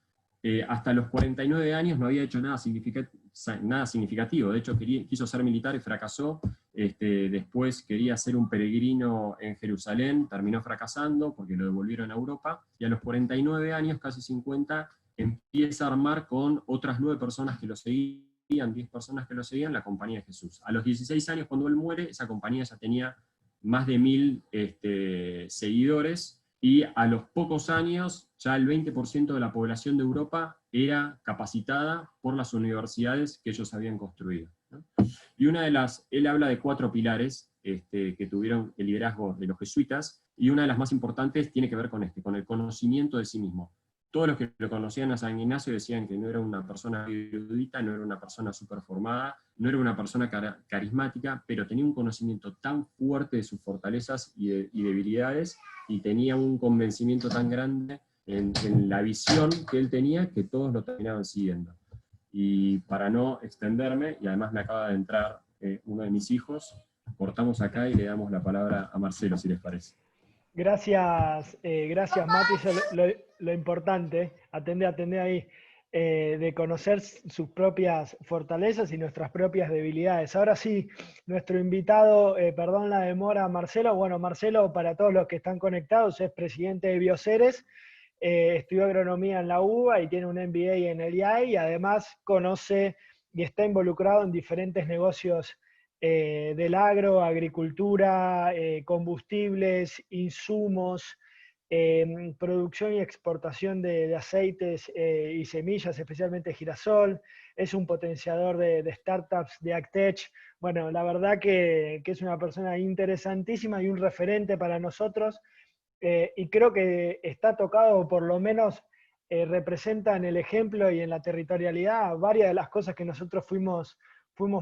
hasta los 49 años no había hecho nada significativo. De hecho, quiso ser militar y fracasó. Después quería ser un peregrino en Jerusalén, terminó fracasando porque lo devolvieron a Europa, y a los 49 años, casi 50, empieza a armar con otras 9 personas que lo seguían, 10 personas que lo seguían, la Compañía de Jesús. A los 16 años, cuando él muere, esa compañía ya tenía más de 1000 seguidores, y a los pocos años ya el 20% de la población de Europa era capacitada por las universidades que ellos habían construido, ¿no? Y él habla de 4 pilares que tuvieron el liderazgo de los jesuitas, y una de las más importantes tiene que ver con con el conocimiento de sí mismo. Todos los que lo conocían a San Ignacio decían que no era una persona erudita, no era una persona súper formada, no era una persona carismática, pero tenía un conocimiento tan fuerte de sus fortalezas y debilidades, y tenía un convencimiento tan grande en la visión que él tenía, que todos lo terminaban siguiendo. Y para no extenderme, y además me acaba de entrar uno de mis hijos, cortamos acá y le damos la palabra a Marcelo, si les parece. Gracias, gracias Mati, eso es lo importante, atendé ahí, de conocer sus propias fortalezas y nuestras propias debilidades. Ahora sí, nuestro invitado, perdón la demora, Marcelo. Bueno, Marcelo, para todos los que están conectados, es presidente de Bioceres, estudió agronomía en la UBA y tiene un MBA en el IAE, y además conoce y está involucrado en diferentes negocios del agro, agricultura, combustibles, insumos, producción y exportación de aceites y semillas, especialmente girasol. Es un potenciador de startups de AgTech. Bueno, la verdad que es una persona interesantísima y un referente para nosotros, y creo que está tocado, o por lo menos representa en el ejemplo y en la territorialidad varias de las cosas que nosotros fuimos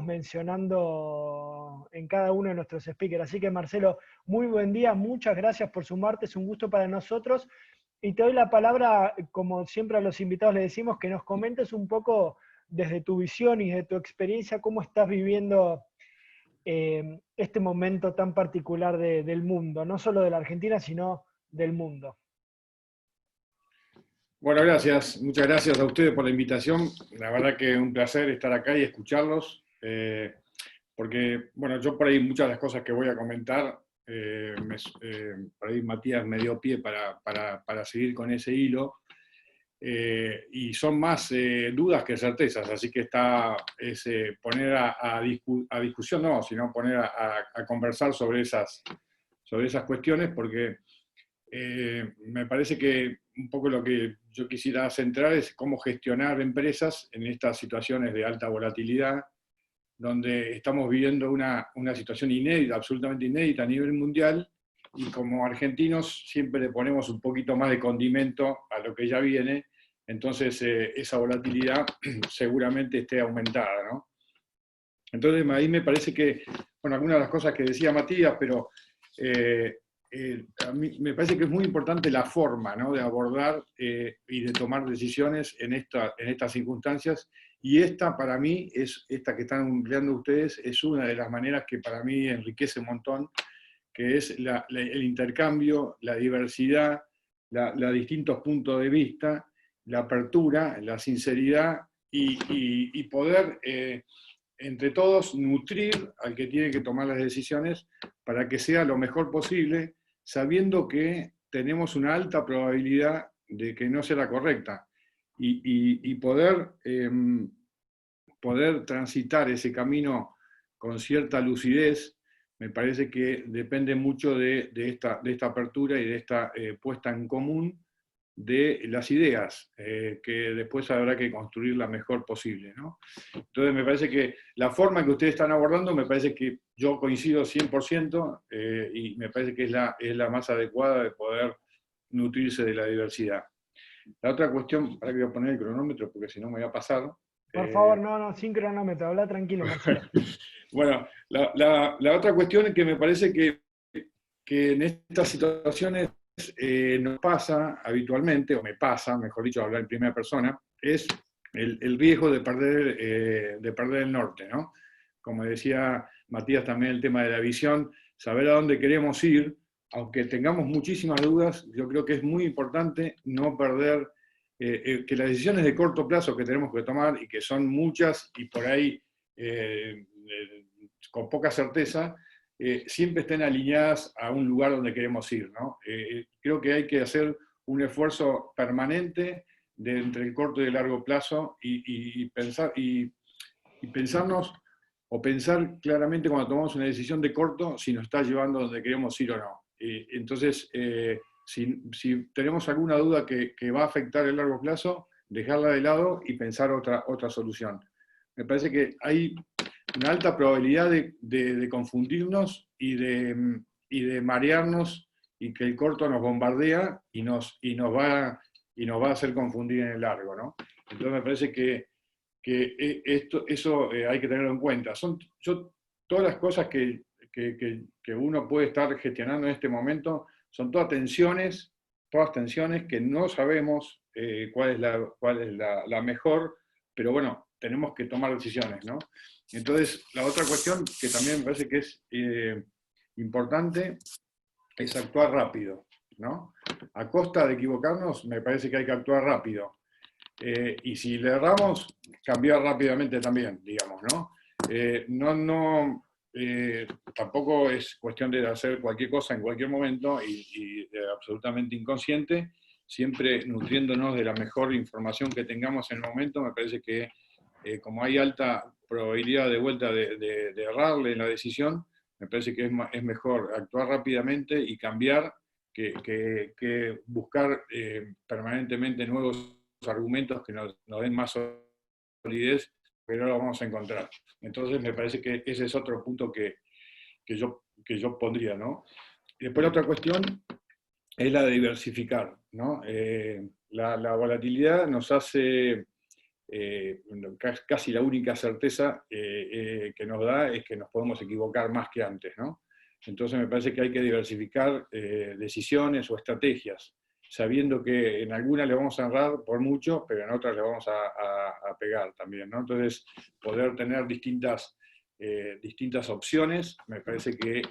mencionando en cada uno de nuestros speakers. Así que Marcelo, muy buen día, muchas gracias por sumarte, es un gusto para nosotros, y te doy la palabra, como siempre a los invitados les decimos, que nos comentes un poco desde tu visión y de tu experiencia, cómo estás viviendo este momento tan particular del mundo, no solo de la Argentina, sino del mundo. Bueno, gracias. Muchas gracias a ustedes por la invitación. La verdad que es un placer estar acá y escucharlos, porque, bueno, yo por ahí muchas de las cosas que voy a comentar, por ahí Matías me dio pie para seguir con ese hilo, y son más dudas que certezas, así que poner a discusión, no, sino poner a conversar sobre esas cuestiones, porque me parece que un poco lo que yo quisiera centrar es cómo gestionar empresas en estas situaciones de alta volatilidad, donde estamos viviendo una situación inédita, absolutamente inédita a nivel mundial, y como argentinos siempre le ponemos un poquito más de condimento a lo que ya viene, entonces esa volatilidad seguramente esté aumentada, ¿no? Entonces ahí me parece que, bueno, algunas de las cosas que decía Matías, pero a mí me parece que es muy importante la forma, ¿no?, de abordar y de tomar decisiones en estas circunstancias, y esta para mí, esta que están empleando ustedes, es una de las maneras que para mí enriquece un montón, que es el intercambio, la diversidad, los distintos puntos de vista, la apertura, la sinceridad, y poder entre todos nutrir al que tiene que tomar las decisiones para que sea lo mejor posible, sabiendo que tenemos una alta probabilidad de que no sea la correcta, y poder transitar ese camino con cierta lucidez, me parece que depende mucho de esta apertura y de esta puesta en común de las ideas, que después habrá que construir la mejor posible, ¿no? Entonces me parece que la forma que ustedes están abordando, me parece que yo coincido 100%, y me parece que es la más adecuada de poder nutrirse de la diversidad. La otra cuestión, para que voy a poner el cronómetro, porque si no me voy a pasar. Por favor, no, sin cronómetro, habla tranquilo, Marcelo. Bueno, la otra cuestión es que me parece que en estas situaciones nos pasa habitualmente, o me pasa, mejor dicho, hablar en primera persona, es el riesgo de perder el norte, ¿no? Como decía Matías también, el tema de la visión, saber a dónde queremos ir, aunque tengamos muchísimas dudas, yo creo que es muy importante no perder, que las decisiones de corto plazo que tenemos que tomar, y que son muchas, y por ahí con poca certeza, siempre estén alineadas a un lugar donde queremos ir, ¿no? Creo que hay que hacer un esfuerzo permanente entre el corto y el largo plazo, y pensarnos, o pensar claramente cuando tomamos una decisión de corto, si nos está llevando donde queremos ir o no. Entonces, si tenemos alguna duda que va a afectar el largo plazo, dejarla de lado y pensar otra solución. Me parece que hay una alta probabilidad de confundirnos y de marearnos, y que el corto nos bombardea y nos va a hacer confundir en el largo, ¿no? Entonces me parece que eso hay que tenerlo en cuenta. Todas las cosas que uno puede estar gestionando en este momento son todas tensiones que no sabemos cuál es la mejor, pero bueno, tenemos que tomar decisiones, ¿no? Entonces, la otra cuestión que también me parece que es importante es actuar rápido, ¿no? A costa de equivocarnos, me parece que hay que actuar rápido. Y si le erramos, cambiar rápidamente también, digamos, ¿no? Tampoco es cuestión de hacer cualquier cosa en cualquier momento y absolutamente inconsciente, siempre nutriéndonos de la mejor información que tengamos en el momento. Me parece que como hay alta probabilidad de vuelta de errarle en la decisión, me parece que es mejor actuar rápidamente y cambiar que buscar permanentemente nuevos argumentos que nos den más solidez, pero no lo vamos a encontrar. Entonces me parece que ese es otro punto que yo pondría, ¿no? Y después la otra cuestión es la de diversificar, ¿no? La volatilidad nos hace, casi la única certeza que nos da es que nos podemos equivocar más que antes, ¿no? Entonces me parece que hay que diversificar decisiones o estrategias, sabiendo que en algunas le vamos a errar por mucho, pero en otras le vamos a pegar también, ¿no? Entonces, poder tener distintas opciones, me parece que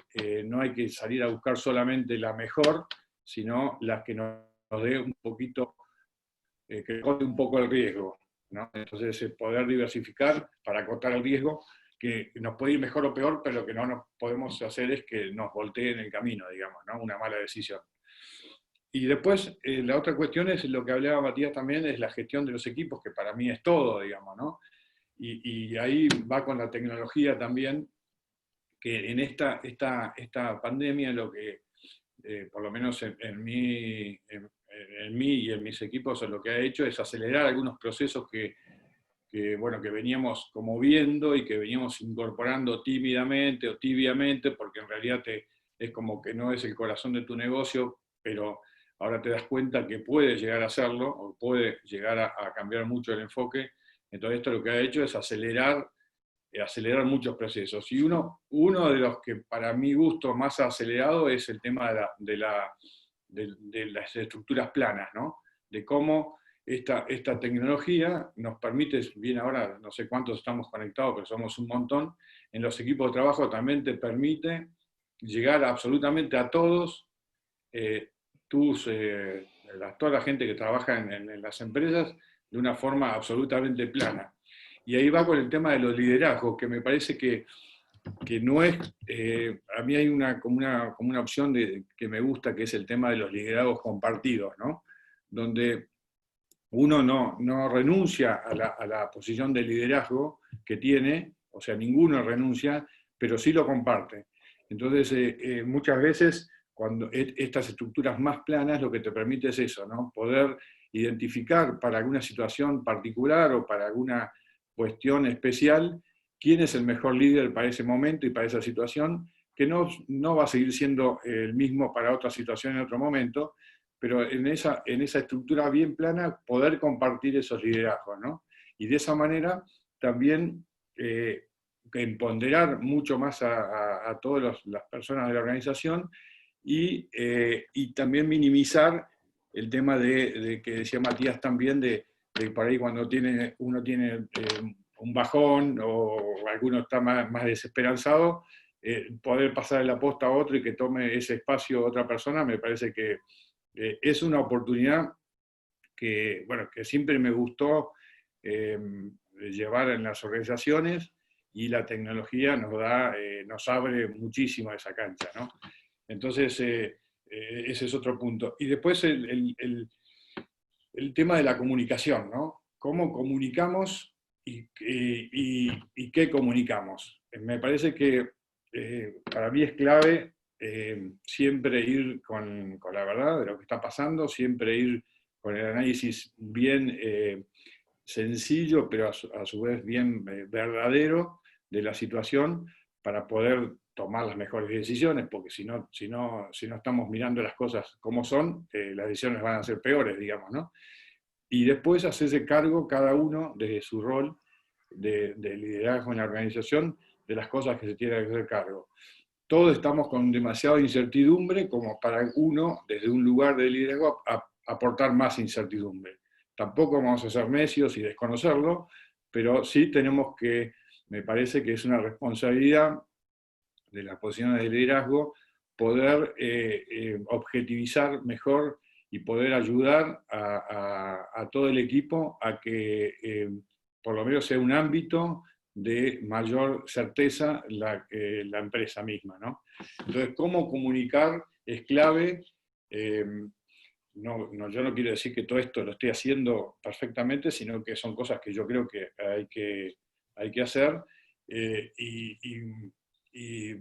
no hay que salir a buscar solamente la mejor, sino las que nos dé un poquito, que corte un poco el riesgo, ¿no? Entonces, poder diversificar para cortar el riesgo, que nos puede ir mejor o peor, pero lo que no nos podemos hacer es que nos voltee en el camino, digamos, ¿no? Una mala decisión. Y después, la otra cuestión es lo que hablaba Matías también, es la gestión de los equipos, que para mí es todo, digamos, ¿no? Y ahí va con la tecnología también, que en esta pandemia lo que, por lo menos en mí y en mis equipos, lo que ha hecho es acelerar algunos procesos que veníamos como viendo y que veníamos incorporando tímidamente o tibiamente, porque en realidad es como que no es el corazón de tu negocio, pero ahora te das cuenta que puede llegar a hacerlo, o puede llegar a cambiar mucho el enfoque. Entonces esto lo que ha hecho es acelerar muchos procesos. Y uno de los que para mi gusto más ha acelerado es el tema de las estructuras planas, ¿no? De cómo esta tecnología nos permite, bien ahora no sé cuántos estamos conectados, pero somos un montón, en los equipos de trabajo también te permite llegar absolutamente a todos, toda la gente que trabaja en las empresas, de una forma absolutamente plana. Y ahí va con el tema de los liderazgos, que me parece que no es, a mí hay como una opción que me gusta, que es el tema de los liderazgos compartidos, ¿no? Donde uno no renuncia a la posición de liderazgo que tiene, o sea, ninguno renuncia, pero sí lo comparte. Entonces, muchas veces, cuando estas estructuras más planas, lo que te permite es eso, ¿no? Poder identificar para alguna situación particular o para alguna cuestión especial quién es el mejor líder para ese momento y para esa situación, que no va a seguir siendo el mismo para otra situación en otro momento, pero en esa estructura bien plana poder compartir esos liderazgos, ¿no? Y de esa manera también empoderar mucho más a todas las personas de la organización y también minimizar el tema de que decía Matías también, de por ahí cuando uno tiene un bajón o alguno está más desesperanzado, poder pasar la posta a otro y que tome ese espacio otra persona, me parece que es una oportunidad que, bueno, que siempre me gustó llevar en las organizaciones, y la tecnología nos abre muchísimo esa cancha, ¿no? Entonces, ese es otro punto. Y después el tema de la comunicación, ¿no? ¿Cómo comunicamos y qué comunicamos? Me parece que para mí es clave siempre ir con la verdad de lo que está pasando, siempre ir con el análisis bien sencillo, pero a su vez bien verdadero de la situación, para poder tomar las mejores decisiones, porque si no estamos mirando las cosas como son, las decisiones van a ser peores, digamos, ¿no? Y después hacerse cargo cada uno desde su rol de liderazgo en la organización de las cosas que se tiene que hacer cargo. Todos estamos con demasiada incertidumbre como para uno, desde un lugar de liderazgo, aportar más incertidumbre. Tampoco vamos a ser necios y desconocerlo, pero sí tenemos que, me parece que es una responsabilidad de las posiciones de liderazgo, poder objetivizar mejor y poder ayudar a todo el equipo a que por lo menos sea un ámbito de mayor certeza la empresa misma, ¿no? Entonces, cómo comunicar es clave. Yo no quiero decir que todo esto lo estoy haciendo perfectamente, sino que son cosas que yo creo que hay que hacer,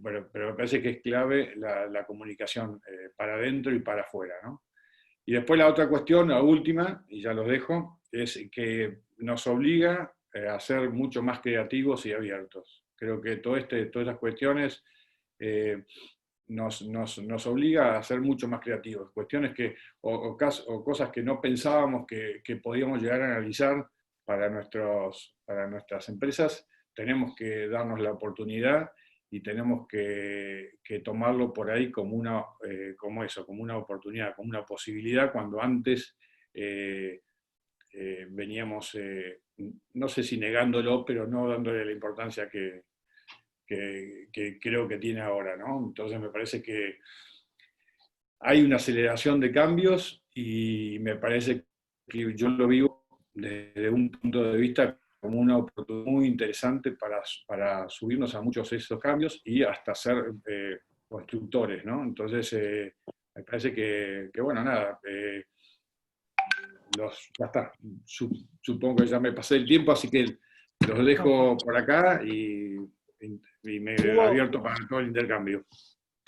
bueno, pero me parece que es clave la comunicación para adentro y para afuera, ¿no? Y después la otra cuestión, la última, y ya los dejo, es que nos obliga a ser mucho más creativos y abiertos. Creo que todas estas cuestiones nos obliga a ser mucho más creativos. Cuestiones o cosas que no pensábamos que podíamos llegar a analizar para nuestras empresas, tenemos que darnos la oportunidad y tenemos que tomarlo por ahí como una oportunidad, como una posibilidad, cuando antes veníamos, no sé si negándolo, pero no dándole la importancia que creo que tiene ahora, ¿no? Entonces me parece que hay una aceleración de cambios y me parece que yo lo vivo desde un punto de vista como una oportunidad muy interesante para subirnos a muchos de esos cambios y hasta ser constructores, ¿no? Entonces, me parece que bueno, nada, ya está. Supongo que ya me pasé el tiempo, así que los dejo por acá y me he abierto para todo el intercambio.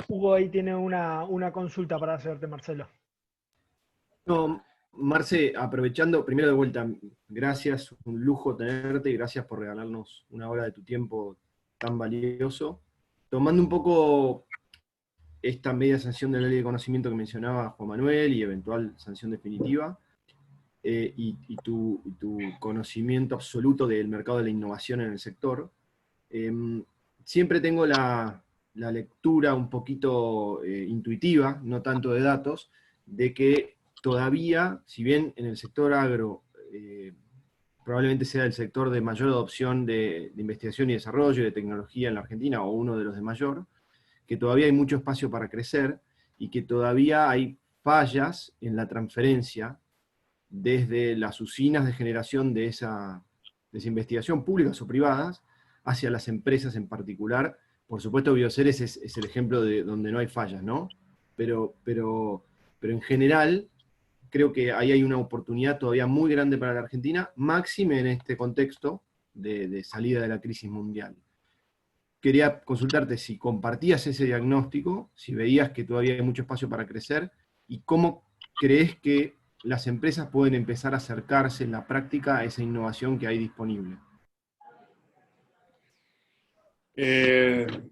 Hugo ahí tiene una consulta para hacerte, Marcelo. No, Marce, aprovechando, primero de vuelta, gracias, un lujo tenerte y gracias por regalarnos una hora de tu tiempo tan valioso. Tomando un poco esta media sanción de la ley de conocimiento que mencionaba Juan Manuel y eventual sanción definitiva, y tu conocimiento absoluto del mercado de la innovación en el sector, siempre tengo la lectura un poquito intuitiva, no tanto de datos, de que todavía, si bien en el sector agro probablemente sea el sector de mayor adopción de investigación y desarrollo y de tecnología en la Argentina, o uno de los de mayor, que todavía hay mucho espacio para crecer y que todavía hay fallas en la transferencia desde las usinas de generación de esa investigación, públicas o privadas, hacia las empresas en particular. Por supuesto, Bioceres es el ejemplo de donde no hay fallas, ¿no? Pero en general, creo que ahí hay una oportunidad todavía muy grande para la Argentina, máxime en este contexto de salida de la crisis mundial. quería consultarte si compartías ese diagnóstico, si veías que todavía hay mucho espacio para crecer, y cómo crees que las empresas pueden empezar a acercarse en la práctica a esa innovación que hay disponible.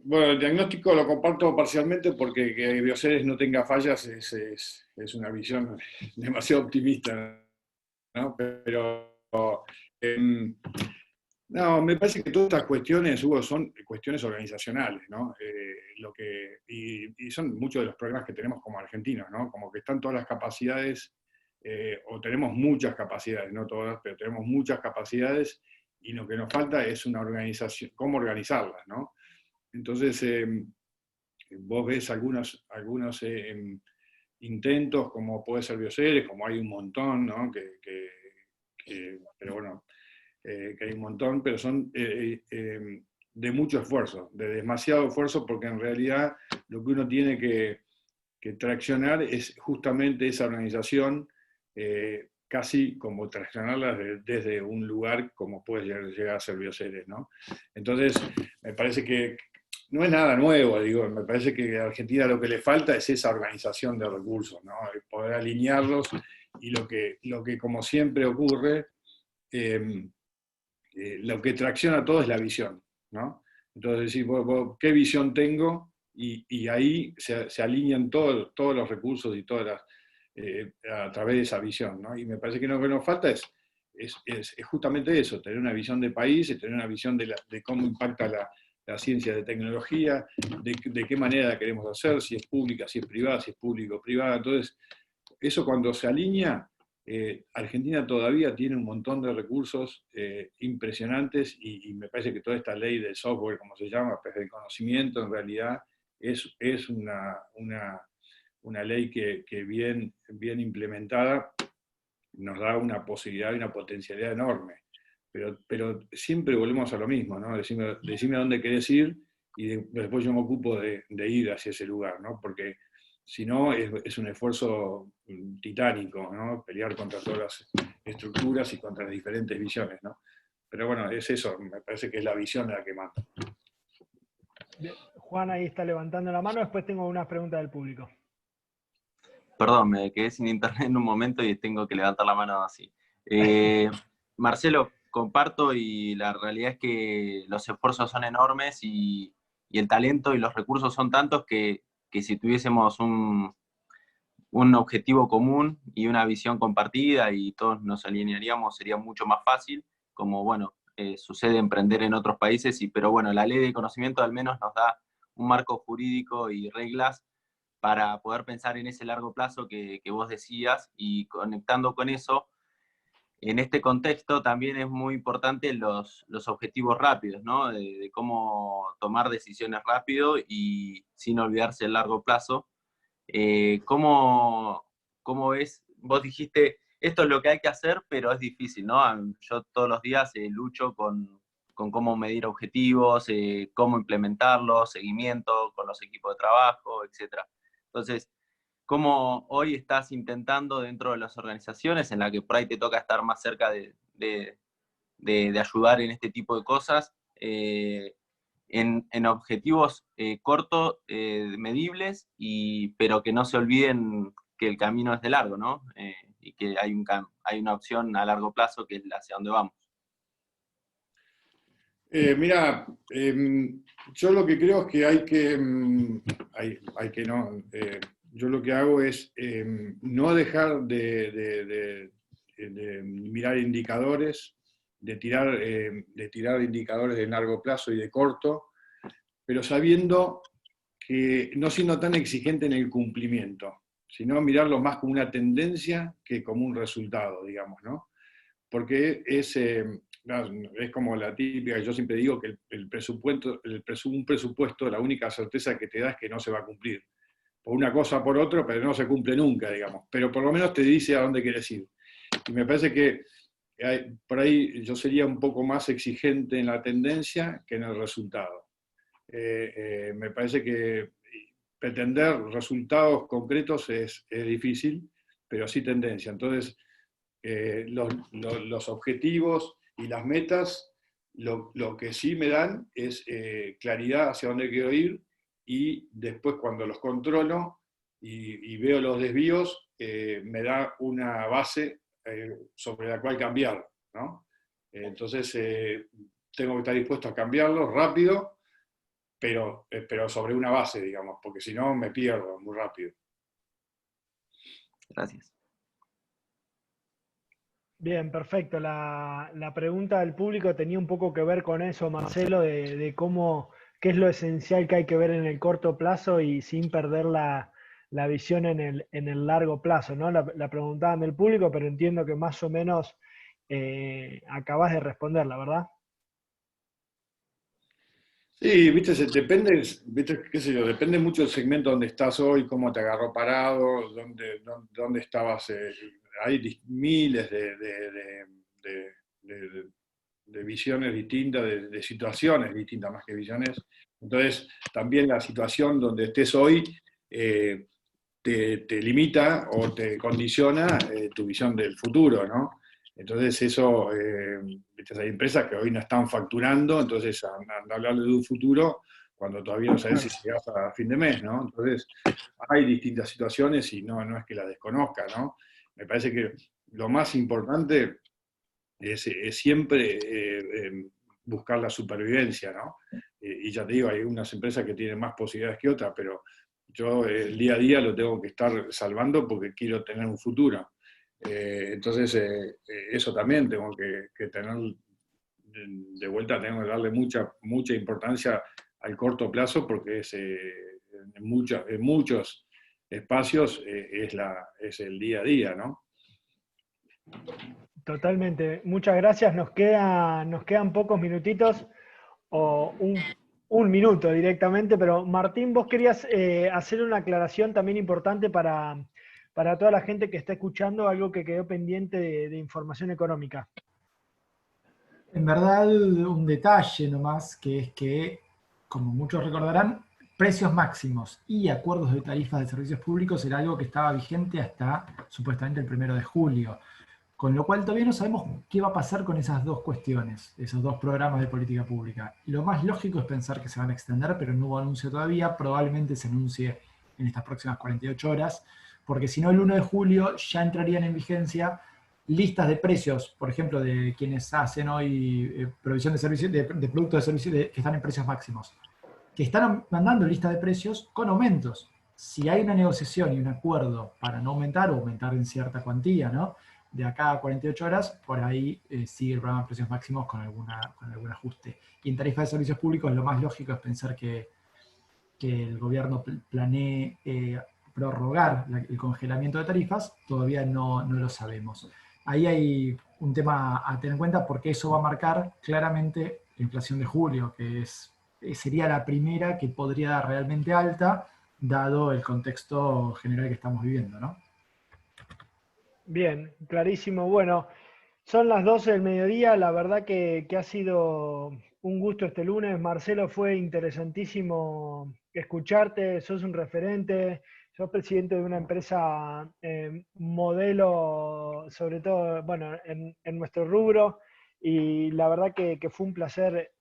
Bueno, el diagnóstico lo comparto parcialmente porque que Bioceres no tenga fallas es una visión demasiado optimista, ¿no? Pero no, me parece que todas estas cuestiones, Hugo, son cuestiones organizacionales, ¿no? Y son muchos de los problemas que tenemos como argentinos, ¿no? Como que están todas las capacidades, o tenemos muchas capacidades, no todas, pero tenemos muchas capacidades, y lo que nos falta es una organización, cómo organizarlas, ¿no? Entonces, vos ves algunos intentos, como puede ser Bioceres, como hay un montón, ¿no? Pero bueno, que hay un montón, pero son de mucho esfuerzo, de demasiado esfuerzo, porque en realidad lo que uno tiene que traccionar es justamente esa organización, casi como traccionarla desde un lugar como puede llegar a ser Bioceres, ¿no? Entonces, me parece que no es nada nuevo, digo, me parece que a Argentina lo que le falta es esa organización de recursos, ¿no? Poder alinearlos, y lo que como siempre ocurre, lo que tracciona todo es la visión, ¿no? Entonces, decir, ¿qué visión tengo? Y ahí se alinean todos los recursos y todas las, a través de esa visión, ¿no? Y me parece que lo que nos falta es justamente eso, tener una visión de país, tener una visión de cómo impacta la ciencia de tecnología, de qué manera la queremos hacer, si es pública, si es privada, si es público-privada. Entonces, eso cuando se alinea, Argentina todavía tiene un montón de recursos impresionantes, y me parece que toda esta ley del software, como se llama, pues del conocimiento, en realidad es una ley que bien implementada nos da una posibilidad y una potencialidad enorme. Pero siempre volvemos a lo mismo, ¿no? Decime a dónde querés ir, y después yo me ocupo de ir hacia ese lugar, ¿no? Porque si no, es un esfuerzo titánico, ¿no? Pelear contra todas las estructuras y contra las diferentes visiones, ¿no? Pero bueno, es eso, me parece que es la visión la que manda. Juan ahí está levantando la mano, después tengo unas preguntas del público. Perdón, me quedé sin internet en un momento y tengo que levantar la mano así. Marcelo, comparto, y la realidad es que los esfuerzos son enormes, y el talento y los recursos son tantos que si tuviésemos un objetivo común y una visión compartida y todos nos alinearíamos, sería mucho más fácil, como bueno, sucede emprender en otros países, pero bueno, la ley de conocimiento al menos nos da un marco jurídico y reglas para poder pensar en ese largo plazo que vos decías, y conectando con eso, en este contexto también es muy importante los objetivos rápidos, ¿no? De cómo tomar decisiones rápido y sin olvidarse el largo plazo. ¿Cómo ves? Vos dijiste, esto es lo que hay que hacer, pero es difícil, ¿no? Yo todos los días lucho con cómo medir objetivos, cómo implementarlos, seguimiento con los equipos de trabajo, etc. Entonces, ¿cómo hoy estás intentando dentro de las organizaciones en la que por ahí te toca estar más cerca de ayudar en este tipo de cosas, en objetivos cortos, medibles, pero que no se olviden que el camino es de largo, ¿no? Y que hay una opción a largo plazo que es hacia dónde vamos? Mira, yo lo que creo es que yo lo que hago es no dejar de mirar indicadores, de tirar indicadores de largo plazo y de corto, pero sabiendo que no siendo tan exigente en el cumplimiento, sino mirarlo más como una tendencia que como un resultado, digamos, ¿no? Porque es como la típica, yo siempre digo que un presupuesto, la única certeza que te da es que no se va a cumplir. Por una cosa o por otra, pero no se cumple nunca, digamos. Pero por lo menos te dice a dónde quieres ir. Y me parece que por ahí yo sería un poco más exigente en la tendencia que en el resultado. Me parece que pretender resultados concretos es difícil, pero sí tendencia. Entonces, los objetivos y las metas Lo que sí me dan es claridad hacia dónde quiero ir, y después cuando los controlo y veo los desvíos, me da una base sobre la cual cambiar, ¿no? Entonces tengo que estar dispuesto a cambiarlos rápido, pero sobre una base, digamos, porque si no me pierdo muy rápido. Gracias. Bien, perfecto. La pregunta del público tenía un poco que ver con eso, Marcelo, de cómo, qué es lo esencial que hay que ver en el corto plazo y sin perder la visión en el largo plazo, ¿no? La preguntaban del público, pero entiendo que más o menos acabas de responderla, ¿verdad? Sí, viste, depende, viste, qué sé yo, depende mucho del segmento donde estás hoy, cómo te agarró parado, dónde estabas. Hay miles de visiones distintas, de situaciones distintas más que visiones. Entonces, también la situación donde estés hoy te limita o te condiciona tu visión del futuro, ¿no? Entonces eso, hay empresas que hoy no están facturando, entonces anda a hablarle de un futuro cuando todavía no sabes si llegas a fin de mes, ¿no? Entonces hay distintas situaciones y no es que las desconozca, ¿no? Me parece que lo más importante es siempre buscar la supervivencia, ¿no? Y ya te digo, hay unas empresas que tienen más posibilidades que otras, pero yo el día a día lo tengo que estar salvando porque quiero tener un futuro. Entonces, eso también tengo que tener, de vuelta tengo que darle mucha importancia al corto plazo, porque en muchos espacios es el día a día, ¿no? Totalmente. Muchas gracias. Nos quedan pocos minutitos, o un minuto directamente, pero Martín, vos querías hacer una aclaración también importante para toda la gente que está escuchando, algo que quedó pendiente de información económica. En verdad, un detalle nomás, que es que, como muchos recordarán, precios máximos y acuerdos de tarifas de servicios públicos era algo que estaba vigente hasta supuestamente el 1 de julio. Con lo cual todavía no sabemos qué va a pasar con esas dos cuestiones, esos dos programas de política pública. Lo más lógico es pensar que se van a extender, pero no hubo anuncio todavía. Probablemente se anuncie en estas próximas 48 horas, porque si no, el 1 de julio ya entrarían en vigencia listas de precios, por ejemplo, de quienes hacen hoy provisión de servicios, de productos de servicios que están en precios máximos, que están mandando listas de precios con aumentos. Si hay una negociación y un acuerdo para no aumentar o aumentar en cierta cuantía, ¿no?, de acá a 48 horas, por ahí sigue el programa de precios máximos con algún ajuste. Y en tarifa de servicios públicos lo más lógico es pensar que el gobierno planee prorrogar el congelamiento de tarifas. Todavía no lo sabemos. Ahí hay un tema a tener en cuenta, porque eso va a marcar claramente la inflación de julio, que sería la primera que podría dar realmente alta, dado el contexto general que estamos viviendo, ¿no? Bien, clarísimo. Bueno, son las 12 del mediodía. La verdad que ha sido un gusto este lunes. Marcelo, fue interesantísimo escucharte. Sos un referente. Sos presidente de una empresa modelo, sobre todo, bueno, en nuestro rubro. Y la verdad que fue un placer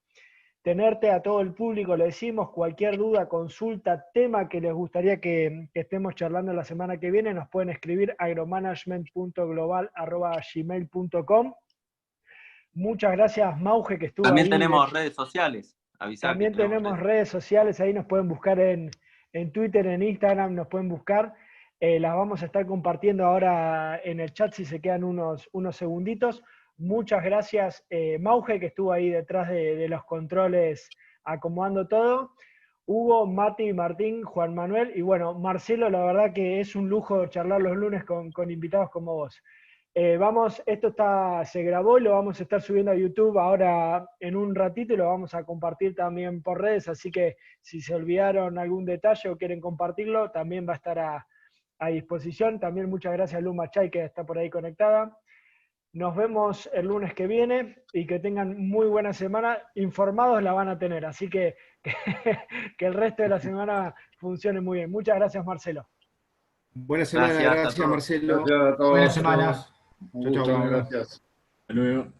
tenerte. A todo el público le decimos: cualquier duda, consulta, tema que les gustaría que estemos charlando la semana que viene, nos pueden escribir a agromanagement.global@gmail.com. Muchas gracias, Mauge, que estuvo También ahí. tenemos redes sociales. Avisar También que tenemos redes sociales, ahí nos pueden buscar en Twitter, en Instagram, nos pueden buscar. Las vamos a estar compartiendo ahora en el chat si se quedan unos segunditos. Muchas gracias, Mauge, que estuvo ahí detrás de los controles acomodando todo. Hugo, Mati, Martín, Juan Manuel y bueno, Marcelo, la verdad que es un lujo charlar los lunes con invitados como vos. Esto se grabó y lo vamos a estar subiendo a YouTube ahora en un ratito, y lo vamos a compartir también por redes, así que si se olvidaron algún detalle o quieren compartirlo, también va a estar a disposición. También muchas gracias a Luma Chay, que está por ahí conectada. Nos vemos el lunes que viene y que tengan muy buena semana. Informados la van a tener, así que el resto de la semana funcione muy bien. Muchas gracias, Marcelo. Buena semana, gracias Marcelo. Gracias a todos. Buena semana. Un gusto, gracias. Hasta luego.